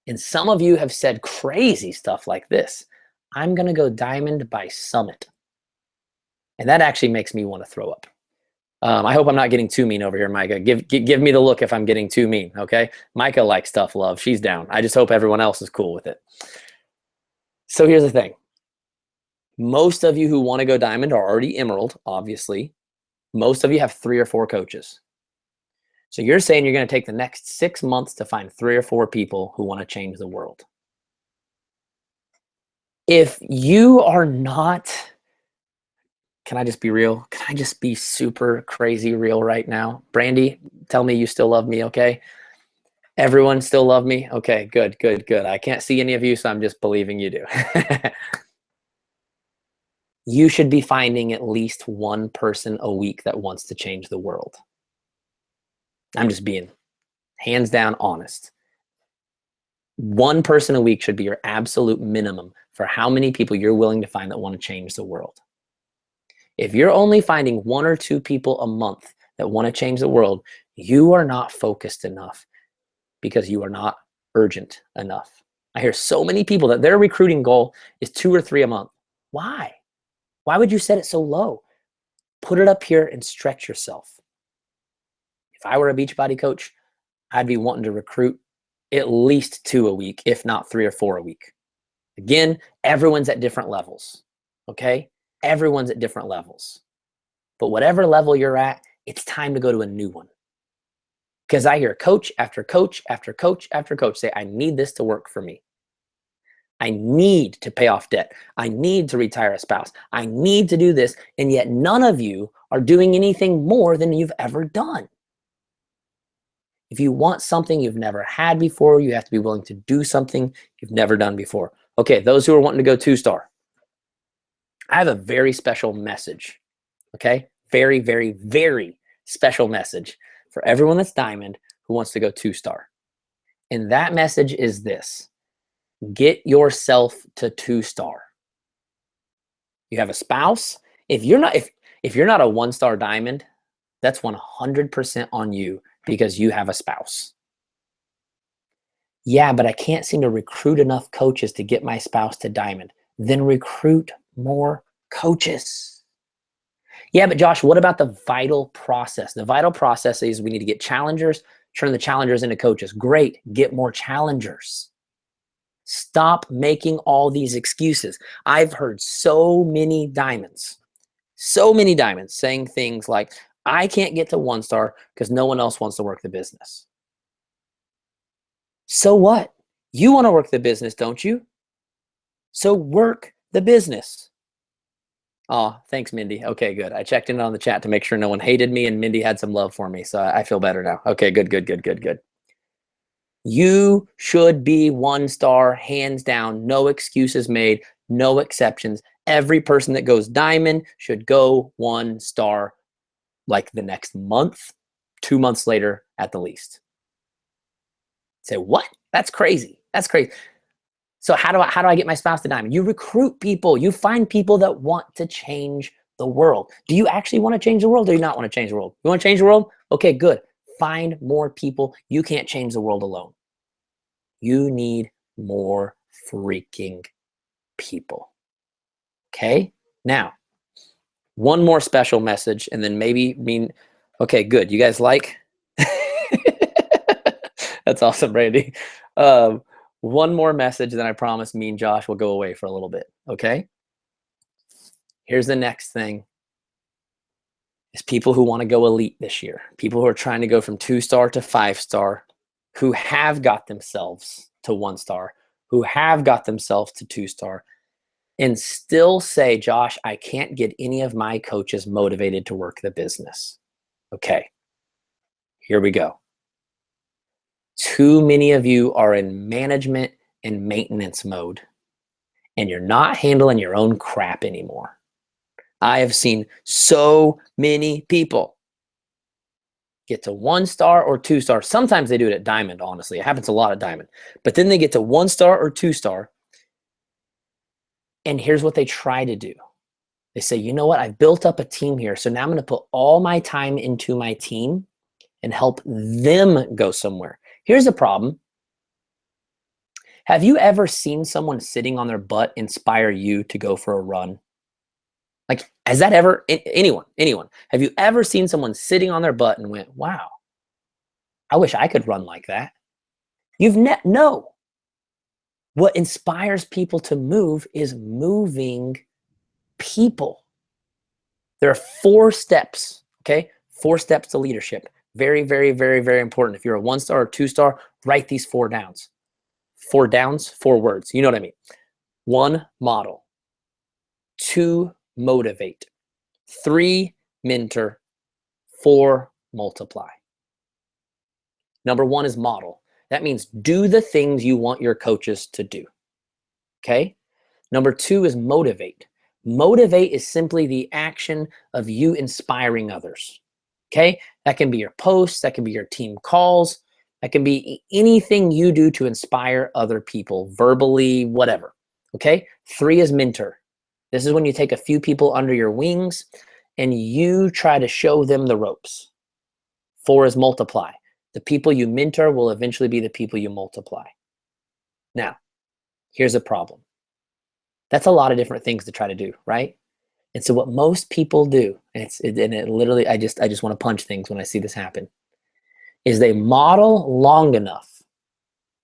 And some of you have said crazy stuff like this. I'm going to go diamond by summit. And that actually makes me want to throw up. I hope I'm not getting too mean over here, Micah. Give me the look if I'm getting too mean, okay? Micah likes tough love. She's down. I just hope everyone else is cool with it. So here's the thing. Most of you who want to go diamond are already emerald, obviously. Most of you have 3 or 4 coaches. So you're saying you're going to take the next 6 months to find 3 or 4 people who want to change the world. If you are not, can I just be real? Can I just be super crazy real right now? Brandy, tell me you still love me, okay? Everyone still love me? Okay, good. I can't see any of you, so I'm just believing you do. You should be finding at least one person a week that wants to change the world. I'm just being hands down honest. One person a week should be your absolute minimum for how many people you're willing to find that want to change the world. If you're only finding 1 or 2 people a month that want to change the world, you are not focused enough because you are not urgent enough. I hear so many people that their recruiting goal is 2 or 3 a month. Why? Why would you set it so low? Put it up here and stretch yourself. If I were a Beachbody coach, I'd be wanting to recruit at least 2 a week, if not 3 or 4 a week. Again, everyone's at different levels, okay? Everyone's at different levels. But whatever level you're at, it's time to go to a new one. Because I hear coach after coach after coach after coach say, I need this to work for me. I need to pay off debt. I need to retire a spouse. I need to do this. And yet none of you are doing anything more than you've ever done. If you want something you've never had before, you have to be willing to do something you've never done before. Okay, those who are wanting to go 2-star, I have a very special message. Okay, very, very, very special message for everyone that's diamond who wants to go 2-star. And that message is this: get yourself to 2-star. You have a spouse. If you're not a 1-star diamond, that's 100% on you because you have a spouse. Yeah, but I can't seem to recruit enough coaches to get my spouse to diamond. Then recruit more coaches. Yeah, but Josh, what about the vital process? The vital process is we need to get challengers, turn the challengers into coaches. Great, get more challengers. Stop making all these excuses. I've heard so many diamonds saying things like, I can't get to 1-star because no one else wants to work the business. So what? You want to work the business, don't you? So work the business. Oh, thanks, Mindy. Okay, good. I checked in on the chat to make sure no one hated me, and Mindy had some love for me, so I feel better now. Okay, good. You should be 1-star, hands down, no excuses made, no exceptions. Every person that goes diamond should go 1-star like the next month, 2 months later at the least. Say, what? That's crazy. That's crazy. So how do I get my spouse to diamond? You recruit people. You find people that want to change the world. Do you actually want to change the world, or do you not want to change the world? You want to change the world? Okay, good. Find more people. You can't change the world alone. You need more freaking people. Okay? Now, one more special message, and then okay, good. You guys like? That's awesome, Brandy. One more message, then I promise me and Josh will go away for a little bit, okay? Here's the next thing. Is people who want to go elite this year, people who are trying to go from 2-star to 5-star, who have got themselves to 1-star, who have got themselves to 2-star, and still say, Josh, I can't get any of my coaches motivated to work the business. Okay, here we go. Too many of you are in management and maintenance mode, and you're not handling your own crap anymore. I have seen so many people get to 1-star or 2-star. Sometimes they do it at diamond, honestly. It happens a lot at diamond. But then they get to 1-star or 2-star, and here's what they try to do. They say, you know what? I've built up a team here, so now I'm going to put all my time into my team and help them go somewhere. Here's the problem. Have you ever seen someone sitting on their butt inspire you to go for a run? Like, has that ever, anyone, have you ever seen someone sitting on their butt and went, wow, I wish I could run like that? No. What inspires people to move is moving people. There are 4 steps, okay? 4 steps to leadership. Very, very, very, very important. If you're a 1-star or 2-star, write these 4 downs. 4 downs, 4 words. You know what I mean? 1, model. 2, motivate. 3, mentor. 4, multiply. Number 1 is model. That means do the things you want your coaches to do. Okay? Number 2 is motivate. Motivate is simply the action of you inspiring others. Okay? That can be your posts, that can be your team calls, that can be anything you do to inspire other people, verbally, whatever. Okay? 3 is mentor. This is when you take a few people under your wings and you try to show them the ropes. 4 is multiply. The people you mentor will eventually be the people you multiply. Now, here's a problem. That's a lot of different things to try to do, right? And so what most people do, and it literally, I just want to punch things when I see this happen, is they model long enough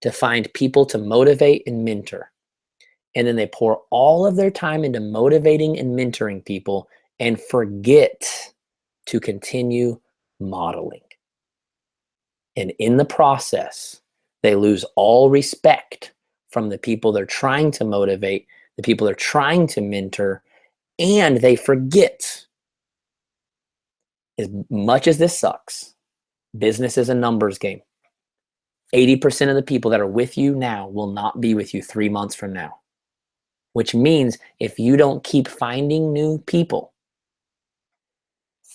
to find people to motivate and mentor. And then they pour all of their time into motivating and mentoring people and forget to continue modeling. And in the process, they lose all respect from the people they're trying to motivate, the people they're trying to mentor, and they forget. As much as this sucks, business is a numbers game. 80% of the people that are with you now will not be with you 3 months from now. Which means if you don't keep finding new people,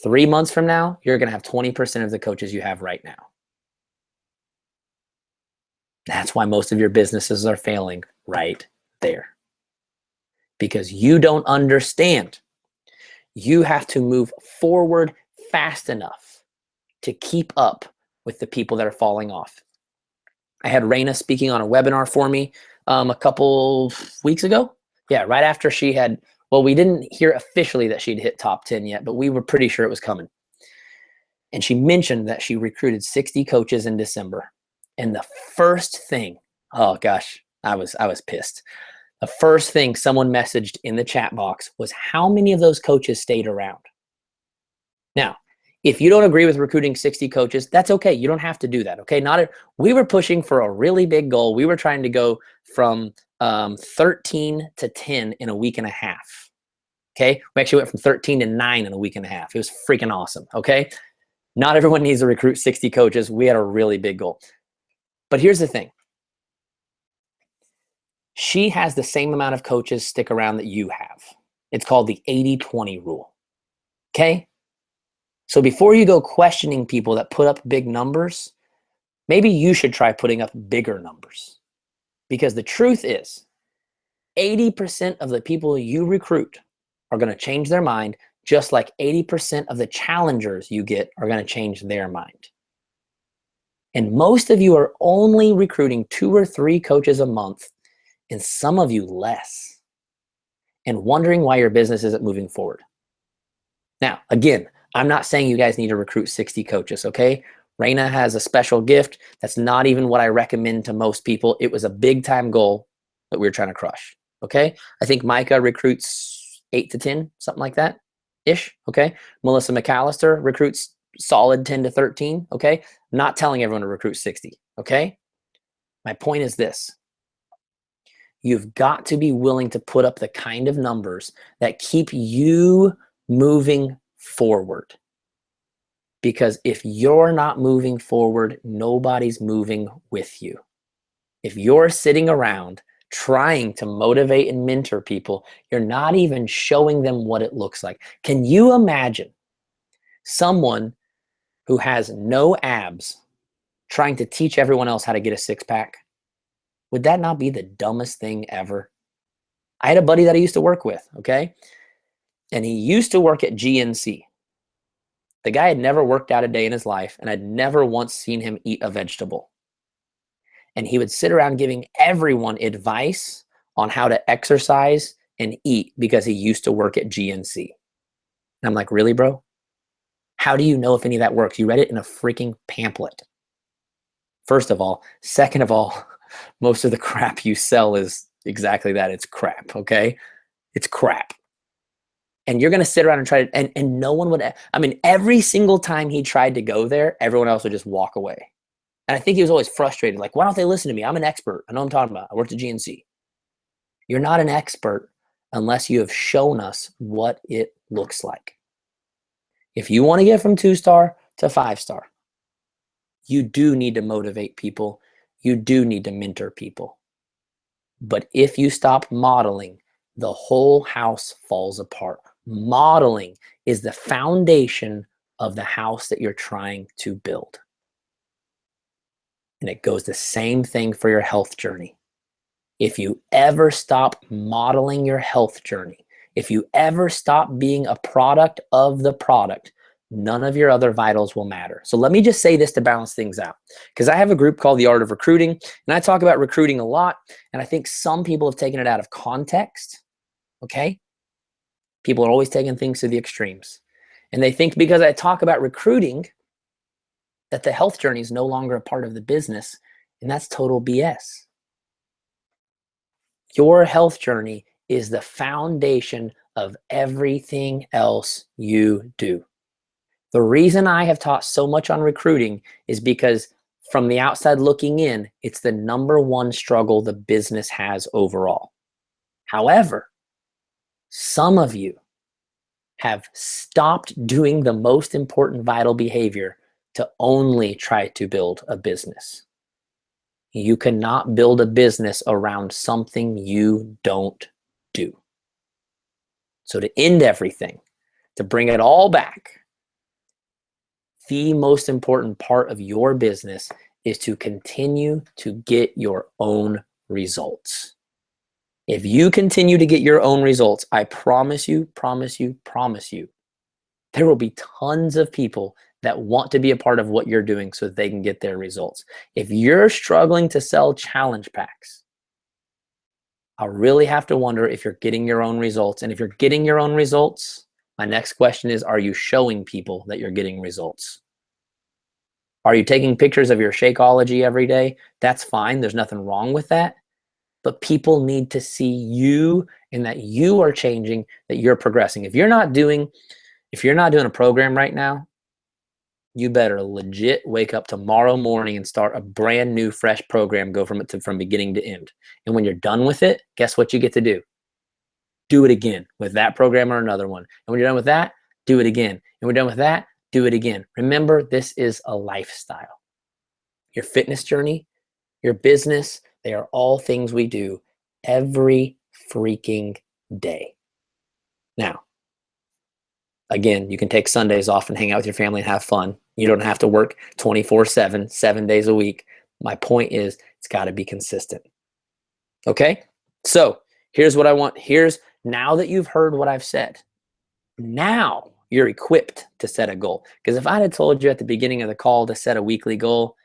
3 months from now, you're going to have 20% of the coaches you have right now. That's why most of your businesses are failing right there. Because you don't understand. You have to move forward fast enough to keep up with the people that are falling off. I had Raina speaking on a webinar for me a couple weeks ago. Yeah, right after she had, well, we didn't hear officially that she'd hit top 10 yet, but we were pretty sure it was coming. And she mentioned that she recruited 60 coaches in December. And the first thing, oh gosh, I was pissed. The first thing someone messaged in the chat box was how many of those coaches stayed around. Now, if you don't agree with recruiting 60 coaches, that's okay. You don't have to do that, okay? We were pushing for a really big goal. We were trying to go from 13 to 10 in a week and a half, okay? We actually went from 13 to 9 in a week and a half. It was freaking awesome, okay? Not everyone needs to recruit 60 coaches. We had a really big goal. But here's the thing. She has the same amount of coaches stick around that you have. It's called the 80-20 rule, okay? So before you go questioning people that put up big numbers, maybe you should try putting up bigger numbers. Because the truth is, 80% of the people you recruit are going to change their mind, just like 80% of the challengers you get are going to change their mind. And most of you are only recruiting 2 or 3 coaches a month, and some of you less, and wondering why your business isn't moving forward. Now, again, I'm not saying you guys need to recruit 60 coaches, okay? Raina has a special gift. That's not even what I recommend to most people. It was a big time goal that we were trying to crush, okay? I think Micah recruits 8 to 10, something like that ish, okay? Melissa McAllister recruits solid 10 to 13, okay? I'm not telling everyone to recruit 60, okay? My point is this. You've got to be willing to put up the kind of numbers that keep you moving forward. Because if you're not moving forward, nobody's moving with you. If you're sitting around trying to motivate and mentor people, you're not even showing them what it looks like. Can you imagine someone who has no abs trying to teach everyone else how to get a six-pack? Would that not be the dumbest thing ever? I had a buddy that I used to work with, okay? And he used to work at GNC. The guy had never worked out a day in his life, and I'd never once seen him eat a vegetable. And he would sit around giving everyone advice on how to exercise and eat because he used to work at GNC. And I'm like, really, bro? How do you know if any of that works? You read it in a freaking pamphlet. First of all. Second of all, most of the crap you sell is exactly that. It's crap, okay? It's crap. And you're going to sit around and try to, and no one would, I mean, every single time he tried to go there, everyone else would just walk away. And I think he was always frustrated. Like, why don't they listen to me? I'm an expert. I know what I'm talking about. I worked at GNC. You're not an expert unless you have shown us what it looks like. If you want to get from 2-star to 5-star, you do need to motivate people. You do need to mentor people. But if you stop modeling, the whole house falls apart. Modeling is the foundation of the house that you're trying to build. And it goes the same thing for your health journey. If you ever stop modeling your health journey, if you ever stop being a product of the product, none of your other vitals will matter. So let me just say this to balance things out, because I have a group called The Art of Recruiting, and I talk about recruiting a lot, and I think some people have taken it out of context, okay? People are always taking things to the extremes. And they think because I talk about recruiting, that the health journey is no longer a part of the business, and that's total BS. Your health journey is the foundation of everything else you do. The reason I have taught so much on recruiting is because from the outside looking in, it's the #1 struggle the business has overall. However, some of you have stopped doing the most important vital behavior to only try to build a business. You cannot build a business around something you don't do. So to end everything, to bring it all back, the most important part of your business is to continue to get your own results. If you continue to get your own results, I promise you, there will be tons of people that want to be a part of what you're doing so they can get their results. If you're struggling to sell challenge packs, I'll really have to wonder if you're getting your own results. And if you're getting your own results, my next question is, are you showing people that you're getting results? Are you taking pictures of your Shakeology every day? That's fine. There's nothing wrong with that. But people need to see you and that you are changing, that you're progressing. If you're not doing a program right now, you better legit wake up tomorrow morning and start a brand new, fresh program, go from beginning to end. And when you're done with it, guess what you get to do? Do it again with that program or another one. And when you're done with that, do it again. And when we're done with that, do it again. Remember, this is a lifestyle. Your fitness journey, your business, they are all things we do every freaking day. Now, again, you can take Sundays off and hang out with your family and have fun. You don't have to work 24/7, 7 days a week. My point is, it's got to be consistent. Okay? So here's what I want. Now that you've heard what I've said, now you're equipped to set a goal. Because if I had told you at the beginning of the call to set a weekly goal,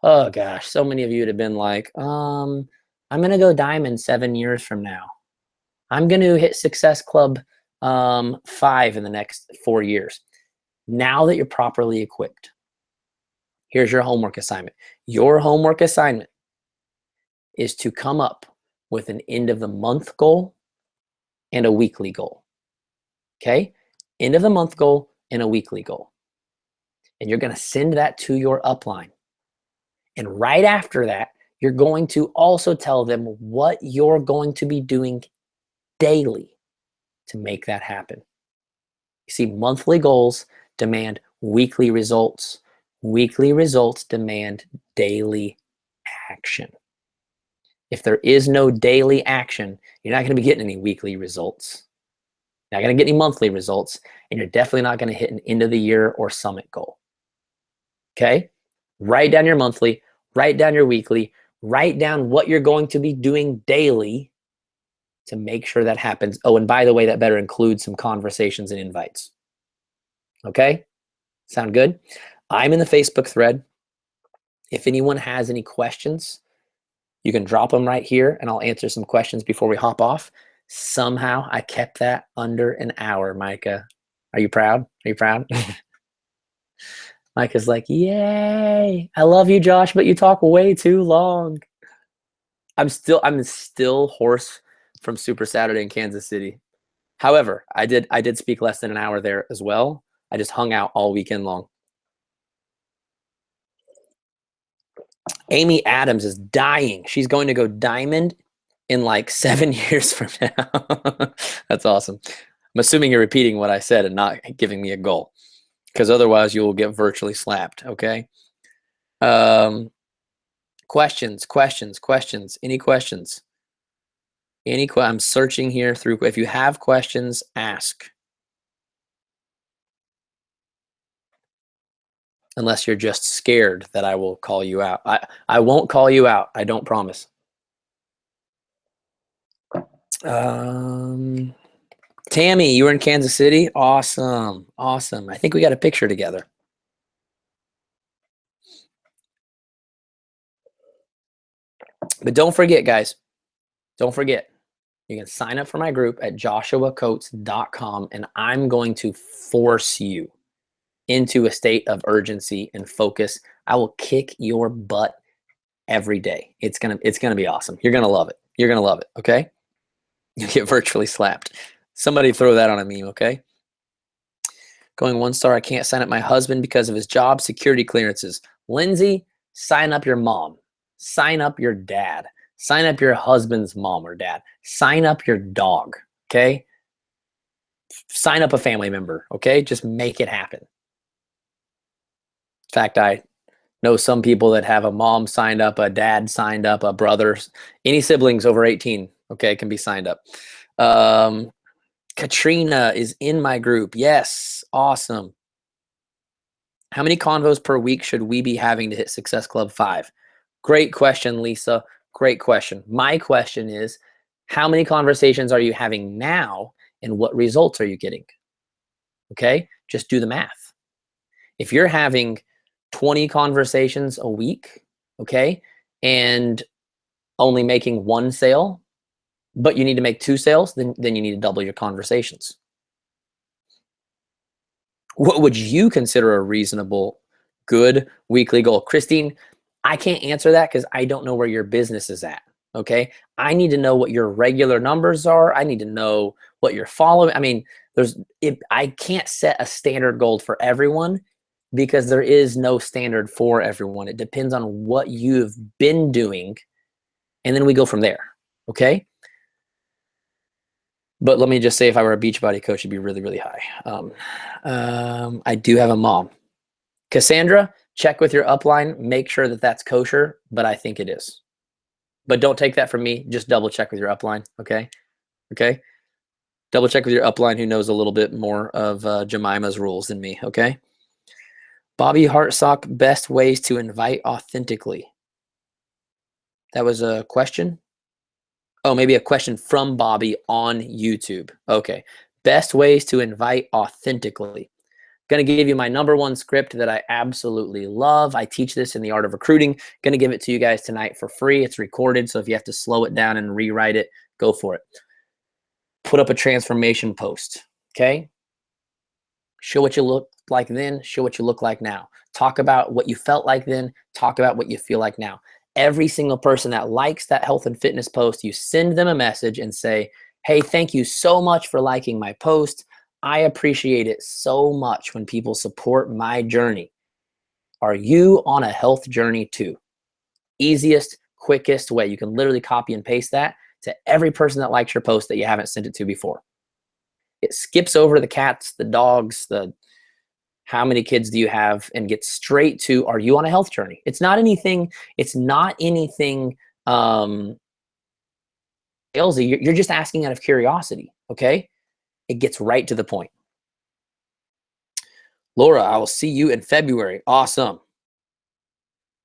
oh gosh, so many of you would have been like, I'm going to go diamond 7 years from now. I'm going to hit Success Club 5 in the next 4 years. Now that you're properly equipped, here's your homework assignment. Your homework assignment is to come up with an end of the month goal and a weekly goal. Okay? End of the month goal and a weekly goal. And you're going to send that to your upline. And right after that, you're going to also tell them what you're going to be doing daily to make that happen. You see, monthly goals demand weekly results. Weekly results demand daily action. If there is no daily action, you're not going to be getting any weekly results. You're not going to get any monthly results, and you're definitely not going to hit an end of the year or summit goal. Okay? Write down your monthly, write down your weekly, write down what you're going to be doing daily to make sure that happens. Oh, and by the way, that better include some conversations and invites. Okay? Sound good? I'm in the Facebook thread. If anyone has any questions, you can drop them right here and I'll answer some questions before we hop off. Somehow I kept that under an hour, Micah. Are you proud? Are you proud? Micah's like, yay. I love you, Josh, but you talk way too long. I'm still hoarse from Super Saturday in Kansas City. However, I did speak less than an hour there as well. I just hung out all weekend long. Amy Adams is dying. She's going to go diamond in like 7 years from now. That's awesome. I'm assuming you're repeating what I said and not giving me a goal, because otherwise you will get virtually slapped. Okay. Questions. Any questions? I'm searching here through. If you have questions, ask. Unless you're just scared that I will call you out. I won't call you out. I don't promise. Tammy, you were in Kansas City? Awesome. Awesome. I think we got a picture together. But don't forget, guys. Don't forget. You can sign up for my group at joshuacoates.com, and I'm going to force you into a state of urgency and focus. I will kick your butt every day. It's gonna be awesome. You're gonna love it. You're gonna love it. Okay? You get virtually slapped. Somebody throw that on a meme. Okay? Going 1 star. I can't sign up my husband because of his job security clearances. Lindsay, sign up your mom. Sign up your dad. Sign up your husband's mom or dad. Sign up your dog. Okay? Sign up a family member. Okay? Just make it happen. In fact, I know some people that have a mom signed up, a dad signed up, a brother, any siblings over 18, okay, can be signed up. Katrina is in my group. Yes, awesome. How many convos per week should we be having to hit Success Club 5? Great question, Lisa. Great question. My question is, how many conversations are you having now and what results are you getting? Okay, just do the math. If you're having 20 conversations a week, okay, and only making one sale, but you need to make 2 sales, then you need to double your conversations. What would you consider a reasonable, good weekly goal? Christine, I can't answer that because I don't know where your business is at. Okay. I need to know what your regular numbers are. I need to know what you're following. I mean, I can't set a standard goal for everyone because there is no standard for everyone. It depends on what you've been doing. And then we go from there. Okay. But let me just say, if I were a Beachbody coach, it'd be really, really high. I do have a mom. Cassandra, check with your upline. Make sure that that's kosher, but I think it is. But don't take that from me. Just double check with your upline, okay? Okay? Double check with your upline who knows a little bit more of Jemima's rules than me, okay? Bobby Hartsock, best ways to invite authentically. That was a question? Oh, maybe a question from Bobby on YouTube. Okay. Best ways to invite authentically. Going to give you my #1 script that I absolutely love. I teach this in the Art of Recruiting. Going to give it to you guys tonight for free. It's recorded, so if you have to slow it down and rewrite it, go for it. Put up a transformation post, okay? Show what you look like then, show what you look like now. Talk about what you felt like then, talk about what you feel like now. Every single person that likes that health and fitness post, you send them a message and say, hey, thank you so much for liking my post. I appreciate it so much when people support my journey. Are you on a health journey too? Easiest, quickest way. You can literally copy and paste that to every person that likes your post that you haven't sent it to before. It skips over the cats, the dogs, the how many kids do you have, and get straight to, are you on a health journey? It's not anything salesy. You're just asking out of curiosity, okay? It gets right to the point. Laura, I will see you in February. Awesome.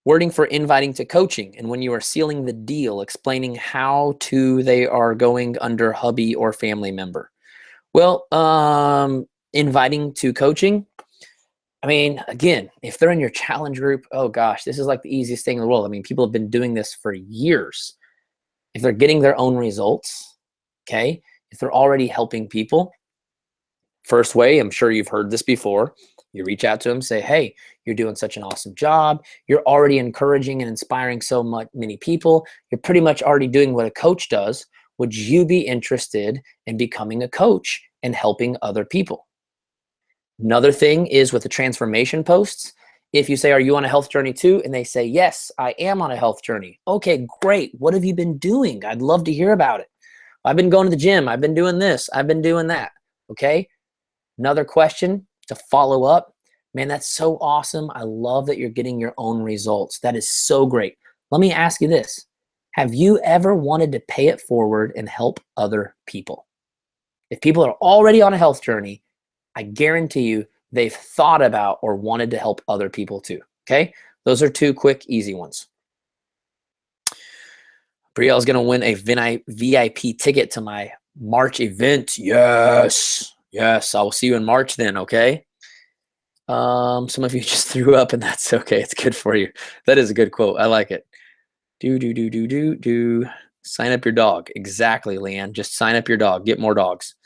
Wording for inviting to coaching, and when you are sealing the deal, explaining how they are going under hubby or family member. Well, inviting to coaching, I mean, again, if they're in your challenge group, oh gosh, this is like the easiest thing in the world. I mean, people have been doing this for years. If they're getting their own results, okay, if they're already helping people, first way, I'm sure you've heard this before, you reach out to them, say, hey, you're doing such an awesome job. You're already encouraging and inspiring many people. You're pretty much already doing what a coach does. Would you be interested in becoming a coach and helping other people? Another thing is with the transformation posts, if you say, are you on a health journey too? And they say, yes, I am on a health journey. Okay, great. What have you been doing? I'd love to hear about it. I've been going to the gym. I've been doing this. I've been doing that. Okay. Another question to follow up. Man, that's so awesome. I love that you're getting your own results. That is so great. Let me ask you this. Have you ever wanted to pay it forward and help other people? If people are already on a health journey, I guarantee you they've thought about or wanted to help other people too, okay? Those are 2 quick, easy ones. Brielle's gonna win a VIP ticket to my March event. Yes, yes, I will see you in March then, okay? Some of you just threw up and that's okay, it's good for you. That is a good quote, I like it. Sign up your dog, exactly, Leanne, just sign up your dog, get more dogs.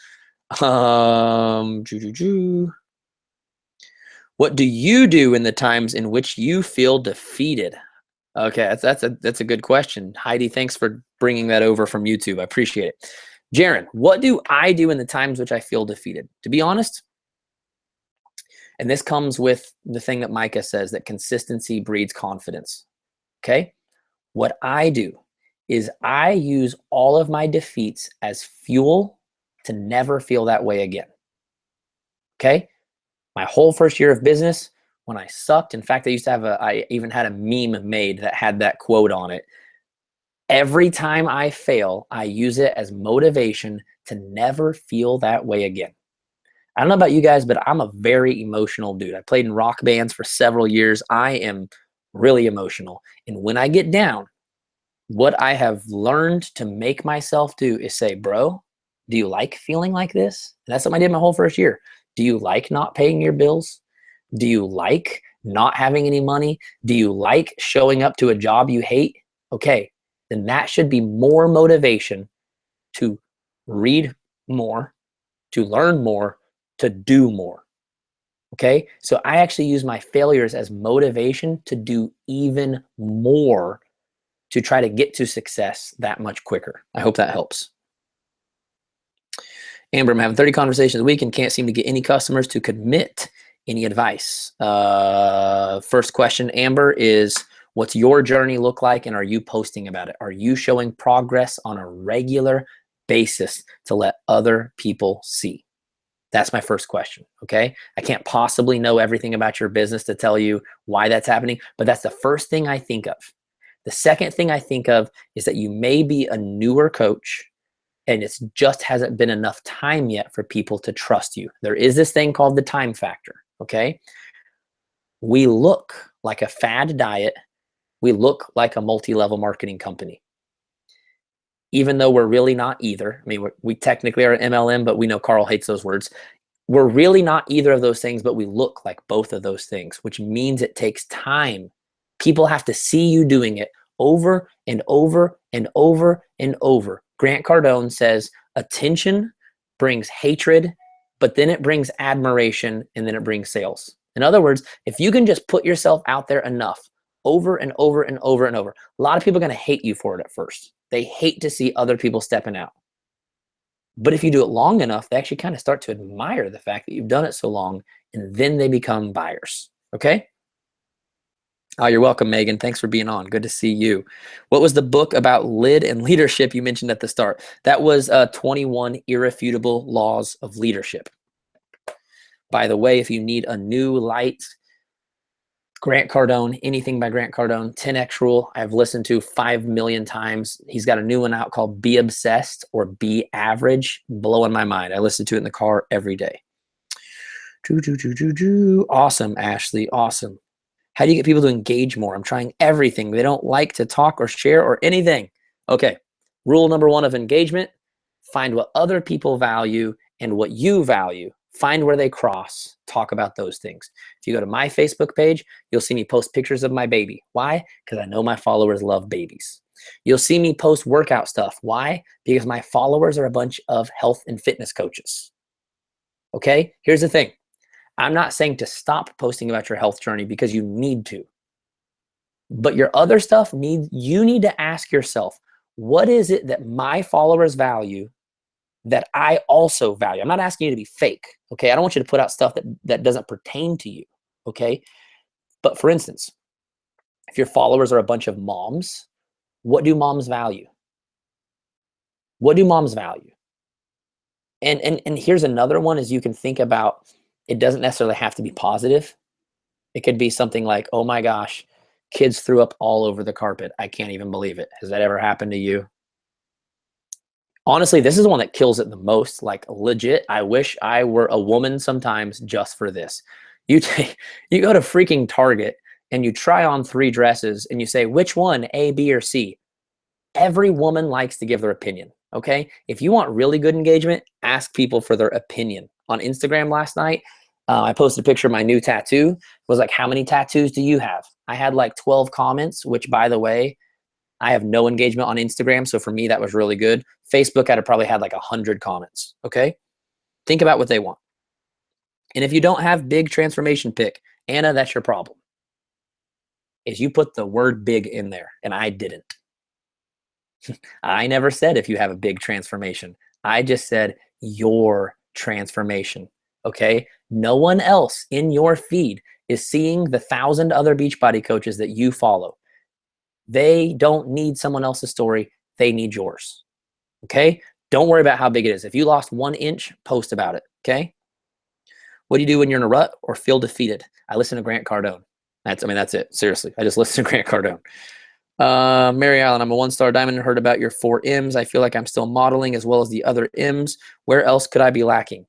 What do you do in the times in which you feel defeated? Okay, that's a good question. Heidi, thanks for bringing that over from YouTube. I appreciate it. Jaron, what do I do in the times which I feel defeated? To be honest, and this comes with the thing that Micah says, that consistency breeds confidence. Okay? What I do is I use all of my defeats as fuel to never feel that way again. Okay? My whole first year of business, when I sucked, in fact, I even had a meme made that had that quote on it. Every time I fail, I use it as motivation to never feel that way again. I don't know about you guys, but I'm a very emotional dude. I played in rock bands for several years. I am really emotional. And when I get down, what I have learned to make myself do is say, bro, do you like feeling like this? And that's what I did my whole first year. Do you like not paying your bills? Do you like not having any money? Do you like showing up to a job you hate? Okay, then that should be more motivation to read more, to learn more, to do more. Okay, so I actually use my failures as motivation to do even more to try to get to success that much quicker. I hope that helps. Amber, I'm having 30 conversations a week and can't seem to get any customers to commit. Any advice? First question, Amber, is what's your journey look like and are you posting about it? Are you showing progress on a regular basis to let other people see? That's my first question, okay? I can't possibly know everything about your business to tell you why that's happening, but that's the first thing I think of. The second thing I think of is that you may be a newer coach and it just hasn't been enough time yet for people to trust you. There is this thing called the time factor, okay? We look like a fad diet. We look like a multi-level marketing company, even though we're really not either. I mean, we technically are an MLM, but we know Carl hates those words. We're really not either of those things, but we look like both of those things, which means it takes time. People have to see you doing it over and over and over and over. Grant Cardone says, attention brings hatred, but then it brings admiration, and then it brings sales. In other words, if you can just put yourself out there enough, over and over and over and over, a lot of people are going to hate you for it at first. They hate to see other people stepping out. But if you do it long enough, they actually kind of start to admire the fact that you've done it so long, and then they become buyers. Okay? Oh, you're welcome, Megan. Thanks for being on. Good to see you. What was the book about lid and leadership you mentioned at the start? That was 21 Irrefutable Laws of Leadership. By the way, if you need a new light, Grant Cardone, anything by Grant Cardone, 10X Rule, I've listened to 5 million times. He's got a new one out called Be Obsessed or Be Average. Blowing my mind. I listen to it in the car every day. Awesome, Ashley. Awesome. How do you get people to engage more? I'm trying everything. They don't like to talk or share or anything. Okay. Rule number 1 of engagement, find what other people value and what you value. Find where they cross. Talk about those things. If you go to my Facebook page, you'll see me post pictures of my baby. Why? Because I know my followers love babies. You'll see me post workout stuff. Why? Because my followers are a bunch of health and fitness coaches. Okay? Here's the thing. I'm not saying to stop posting about your health journey because you need to. But your other stuff, you need to ask yourself, what is it that my followers value that I also value? I'm not asking you to be fake, okay? I don't want you to put out stuff that doesn't pertain to you, okay? But for instance, if your followers are a bunch of moms, what do moms value? What do moms value? And here's another one is you can think about, it doesn't necessarily have to be positive. It could be something like, oh my gosh, kids threw up all over the carpet. I can't even believe it. Has that ever happened to you? Honestly, this is the one that kills it the most. Like legit, I wish I were a woman sometimes just for this. You go to freaking Target and you try on 3 dresses and you say, which one, A, B, or C? Every woman likes to give their opinion, okay? If you want really good engagement, ask people for their opinion. On Instagram last night, I posted a picture of my new tattoo. It was like, how many tattoos do you have? I had like 12 comments, which by the way, I have no engagement on Instagram. So for me, that was really good. Facebook, I'd have probably had like 100 comments, okay? Think about what they want. And if you don't have big transformation pick, Anna, that's your problem. Is you put the word big in there, and I didn't. I never said if you have a big transformation. I just said your transformation, okay? No one else in your feed is seeing the 1,000 other Beachbody coaches that you follow. They don't need someone else's story. They need yours, okay? Don't worry about how big it is. If you lost 1 inch, post about it, okay? What do you do when you're in a rut or feel defeated? I listen to Grant Cardone. That's it. Seriously, I just listen to Grant Cardone. Mary Allen, I'm a 1-star diamond and heard about your 4 M's. I feel like I'm still modeling as well as the other M's. Where else could I be lacking?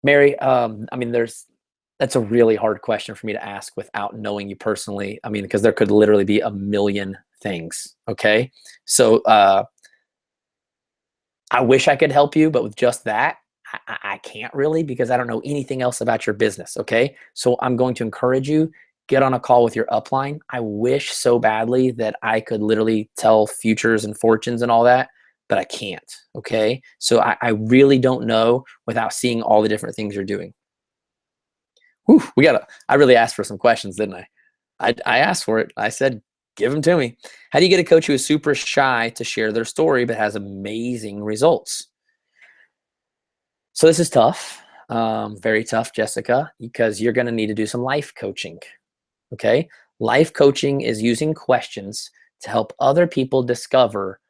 Mary, I mean, that's a really hard question for me to ask without knowing you personally. I mean, because there could literally be a million things. Okay. So I wish I could help you, but with just that, I can't really because I don't know anything else about your business. Okay. So I'm going to encourage you, get on a call with your upline. I wish so badly that I could literally tell futures and fortunes and all that, but I can't. Okay. So I really don't know without seeing all the different things you're doing. Whew, I really asked for some questions, didn't I? I asked for it. I said, give them to me. How do you get a coach who is super shy to share their story but has amazing results? So this is tough, very tough, Jessica, because you're going to need to do some life coaching. Okay. Life coaching is using questions to help other people discover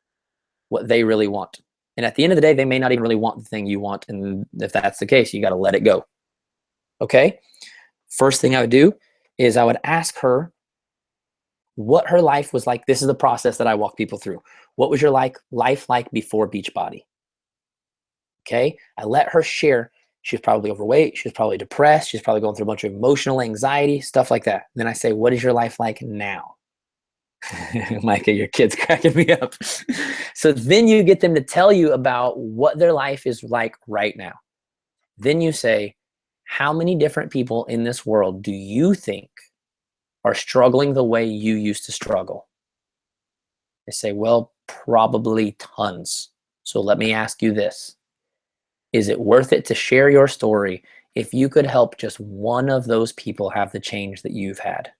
what they really want. And at the end of the day, they may not even really want the thing you want. And if that's the case, you got to let it go. Okay. First thing I would do is I would ask her what her life was like. This is the process that I walk people through. What was your life like before Beachbody? Okay. I let her share. She was probably overweight. She was probably depressed. She's probably going through a bunch of emotional anxiety, stuff like that. And then I say, what is your life like now? Micah, your kid's cracking me up. So then you get them to tell you about what their life is like right now. Then you say, how many different people in this world do you think are struggling the way you used to struggle? They say, well, probably tons. So let me ask you this. Is it worth it to share your story if you could help just one of those people have the change that you've had?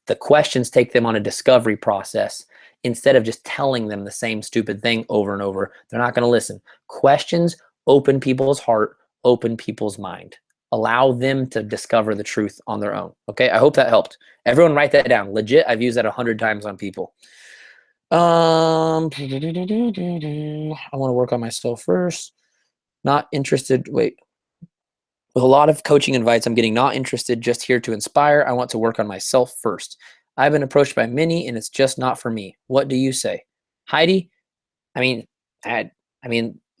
The questions take them on a discovery process instead of just telling them the same stupid thing over and over. They're not going to listen. Questions open people's heart, open people's mind. Allow them to discover the truth on their own. Okay, I hope that helped. Everyone write that down. Legit, I've used that 100 times on people. I want to work on myself first. Not interested. Wait. With a lot of coaching invites, I'm getting not interested, just here to inspire. I want to work on myself first. I've been approached by many and it's just not for me. What do you say? Heidi, I mean,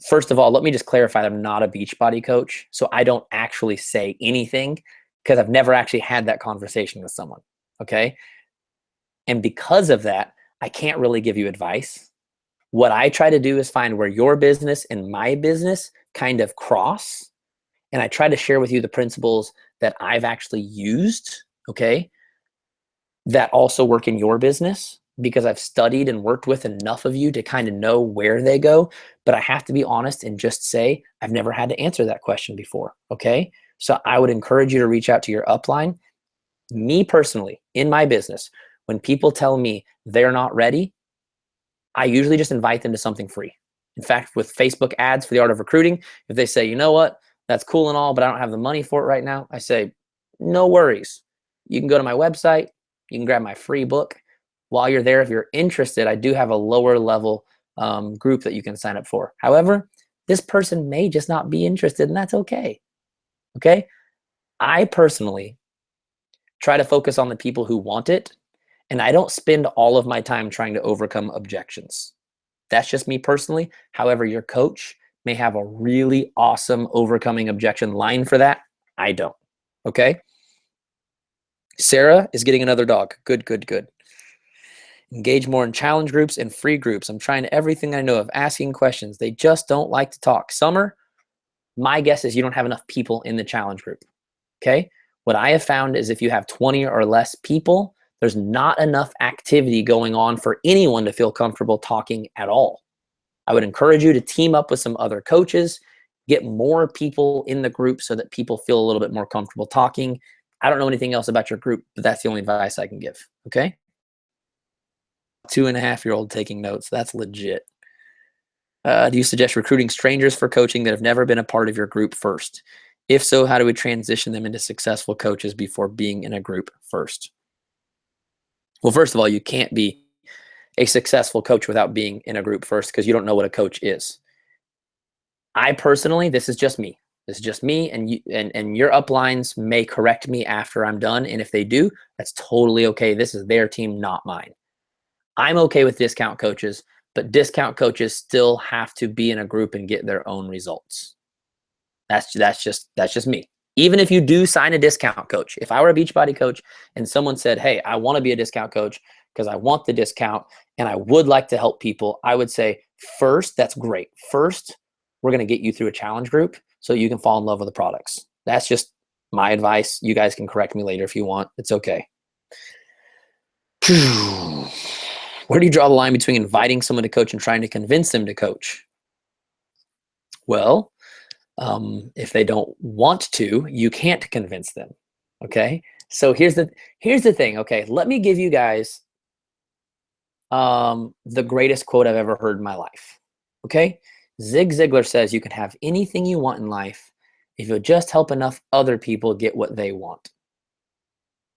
first of all, let me just clarify, I'm not a Beachbody coach, so I don't actually say anything because I've never actually had that conversation with someone, okay? And because of that, I can't really give you advice. What I try to do is find where your business and my business kind of cross, and I try to share with you the principles that I've actually used, okay, that also work in your business, because I've studied and worked with enough of you to kind of know where they go. But I have to be honest and just say, I've never had to answer that question before, okay? So I would encourage you to reach out to your upline. Me personally, in my business, when people tell me they're not ready, I usually just invite them to something free. In fact, with Facebook ads for the art of recruiting, if they say, you know what, that's cool and all, but I don't have the money for it right now, I say, no worries. You can go to my website. You can grab my free book. While you're there, if you're interested, I do have a lower level group that you can sign up for. However, this person may just not be interested, and that's okay. Okay? I personally try to focus on the people who want it, and I don't spend all of my time trying to overcome objections. That's just me personally. However, your coach may have a really awesome overcoming objection line for that. I don't. Okay? Sarah is getting another dog. Good, good, good. Engage more in challenge groups and free groups. I'm trying everything I know of asking questions. They just don't like to talk. Summer, my guess is you don't have enough people in the challenge group. Okay? What I have found is if you have 20 or less people, there's not enough activity going on for anyone to feel comfortable talking at all. I would encourage you to team up with some other coaches, get more people in the group so that people feel a little bit more comfortable talking. I don't know anything else about your group, but that's the only advice I can give. Okay? 2.5-year-old taking notes. That's legit. Do you suggest recruiting strangers for coaching that have never been a part of your group first? If so, how do we transition them into successful coaches before being in a group first? Well, first of all, you can't be a successful coach without being in a group first because you don't know what a coach is. I personally, this is just me. This is just me, and you, and your uplines may correct me after I'm done, and if they do, that's totally okay. This is their team, not mine. I'm okay with discount coaches, but discount coaches still have to be in a group and get their own results. That's just me. Even if you do sign a discount coach, if I were a Beachbody coach and someone said, hey, I want to be a discount coach because I want the discount and I would like to help people, I would say, first, that's great. First, we're going to get you through a challenge group so you can fall in love with the products. That's just my advice. You guys can correct me later if you want. It's okay. Where do you draw the line between inviting someone to coach and trying to convince them to coach? Well, if they don't want to, you can't convince them. Okay. So here's the thing. Okay. Let me give you guys the greatest quote I've ever heard in my life. Okay. Zig Ziglar says you can have anything you want in life if you'll just help enough other people get what they want.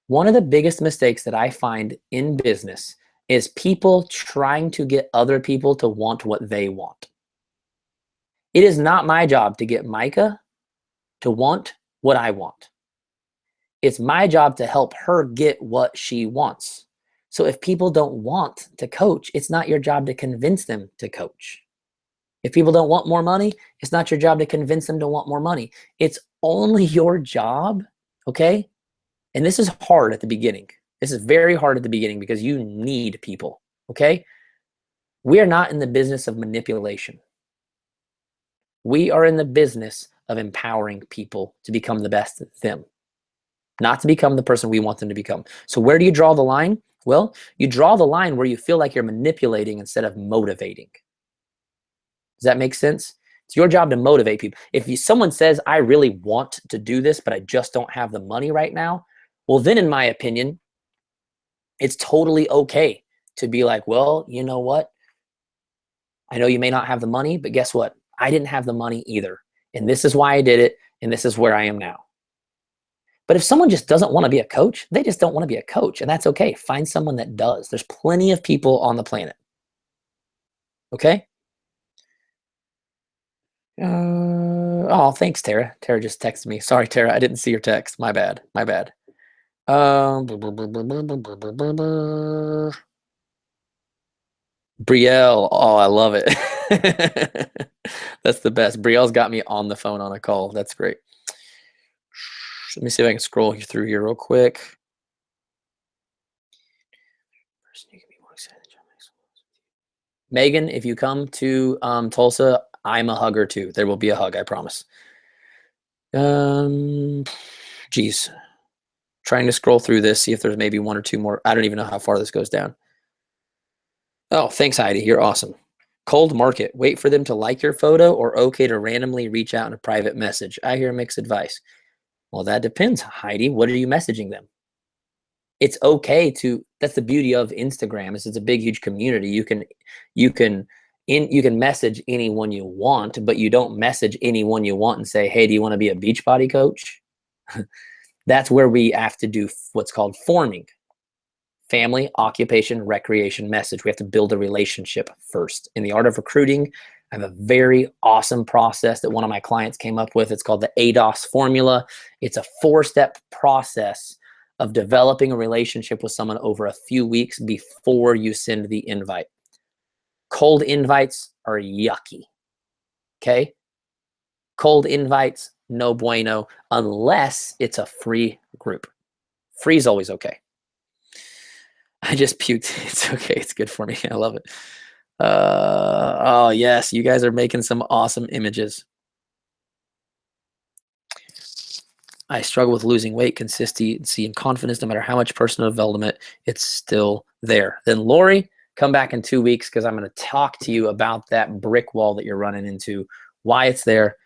One of the biggest mistakes that I find in business is people trying to get other people to want what they want. It is not my job to get Micah to want what I want. It's my job to help her get what she wants. So if people don't want to coach, it's not your job to convince them to coach. If people don't want more money, it's not your job to convince them to want more money. It's only your job, okay? And this is hard at the beginning. This is very hard at the beginning because you need people, okay? We are not in the business of manipulation. We are in the business of empowering people to become the best of them, not to become the person we want them to become. So where do you draw the line? Well, you draw the line where you feel like you're manipulating instead of motivating. Does that make sense? It's your job to motivate people. If someone says, I really want to do this, but I just don't have the money right now, well, then in my opinion, it's totally okay to be like, well, you know what? I know you may not have the money, but guess what? I didn't have the money either. And this is why I did it. And this is where I am now. But if someone just doesn't want to be a coach, they just don't want to be a coach. And that's okay. Find someone that does. There's plenty of people on the planet. Okay? Oh, thanks, Tara. Tara just texted me. Sorry, Tara. I didn't see your text. My bad. My bad. Brielle. Oh, I love it. That's the best. Brielle's got me on the phone on a call. That's great. Let me see if I can scroll through here real quick. Megan, if you come to Tulsa, I'm a hugger too. There will be a hug, I promise. Geez. Trying to scroll through this, see if there's maybe one or two more. I don't even know how far this goes down. Oh, thanks, Heidi. You're awesome. Cold market. Wait for them to like your photo or okay to randomly reach out in a private message. I hear mixed advice. Well, that depends, Heidi. What are you messaging them? It's okay to, that's the beauty of Instagram, is it's a big, huge community. You can message anyone you want, but you don't message anyone you want and say, hey, do you want to be a Beachbody coach? That's where we have to do what's called forming. Family, occupation, recreation, message. We have to build a relationship first. In the art of recruiting, I have a very awesome process that one of my clients came up with. It's called the ADOS formula. It's a 4-step process of developing a relationship with someone over a few weeks before you send the invite. Cold invites are yucky, okay? Cold invites, no bueno, unless it's a free group. Free is always okay. I just puked. It's okay. It's good for me. I love it. Oh, yes. You guys are making some awesome images. I struggle with losing weight, consistency, and confidence. No matter how much personal development, it's still there. Then Lori, come back in 2 weeks because I'm going to talk to you about that brick wall that you're running into, why it's there,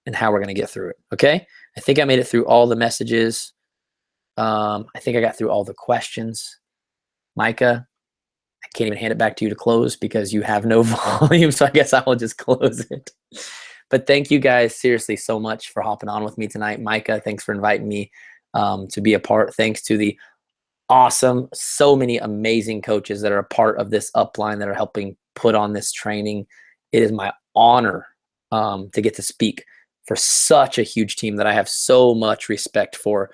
and how we're going to get through it. Okay? I think I made it through all the messages. I think I got through all the questions. Micah, I can't even hand it back to you to close because you have no volume, so I guess I will just close it. But thank you guys seriously so much for hopping on with me tonight. Micah, thanks for inviting me to be a part. Thanks to the awesome, so many amazing coaches that are a part of this upline that are helping put on this training. It is my honor to get to speak for such a huge team that I have so much respect for.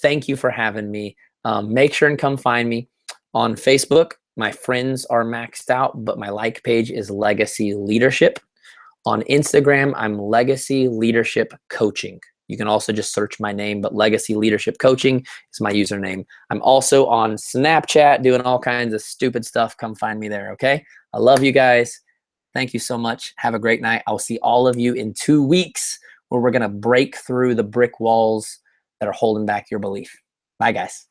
Thank you for having me. Make sure and come find me on Facebook. My friends are maxed out, but my like page is Legacy Leadership. On Instagram, I'm Legacy Leadership Coaching. You can also just search my name, but Legacy Leadership Coaching is my username. I'm also on Snapchat doing all kinds of stupid stuff. Come find me there, okay? I love you guys. Thank you so much. Have a great night. I'll see all of you in 2 weeks where we're going to break through the brick walls that are holding back your belief. Bye, guys.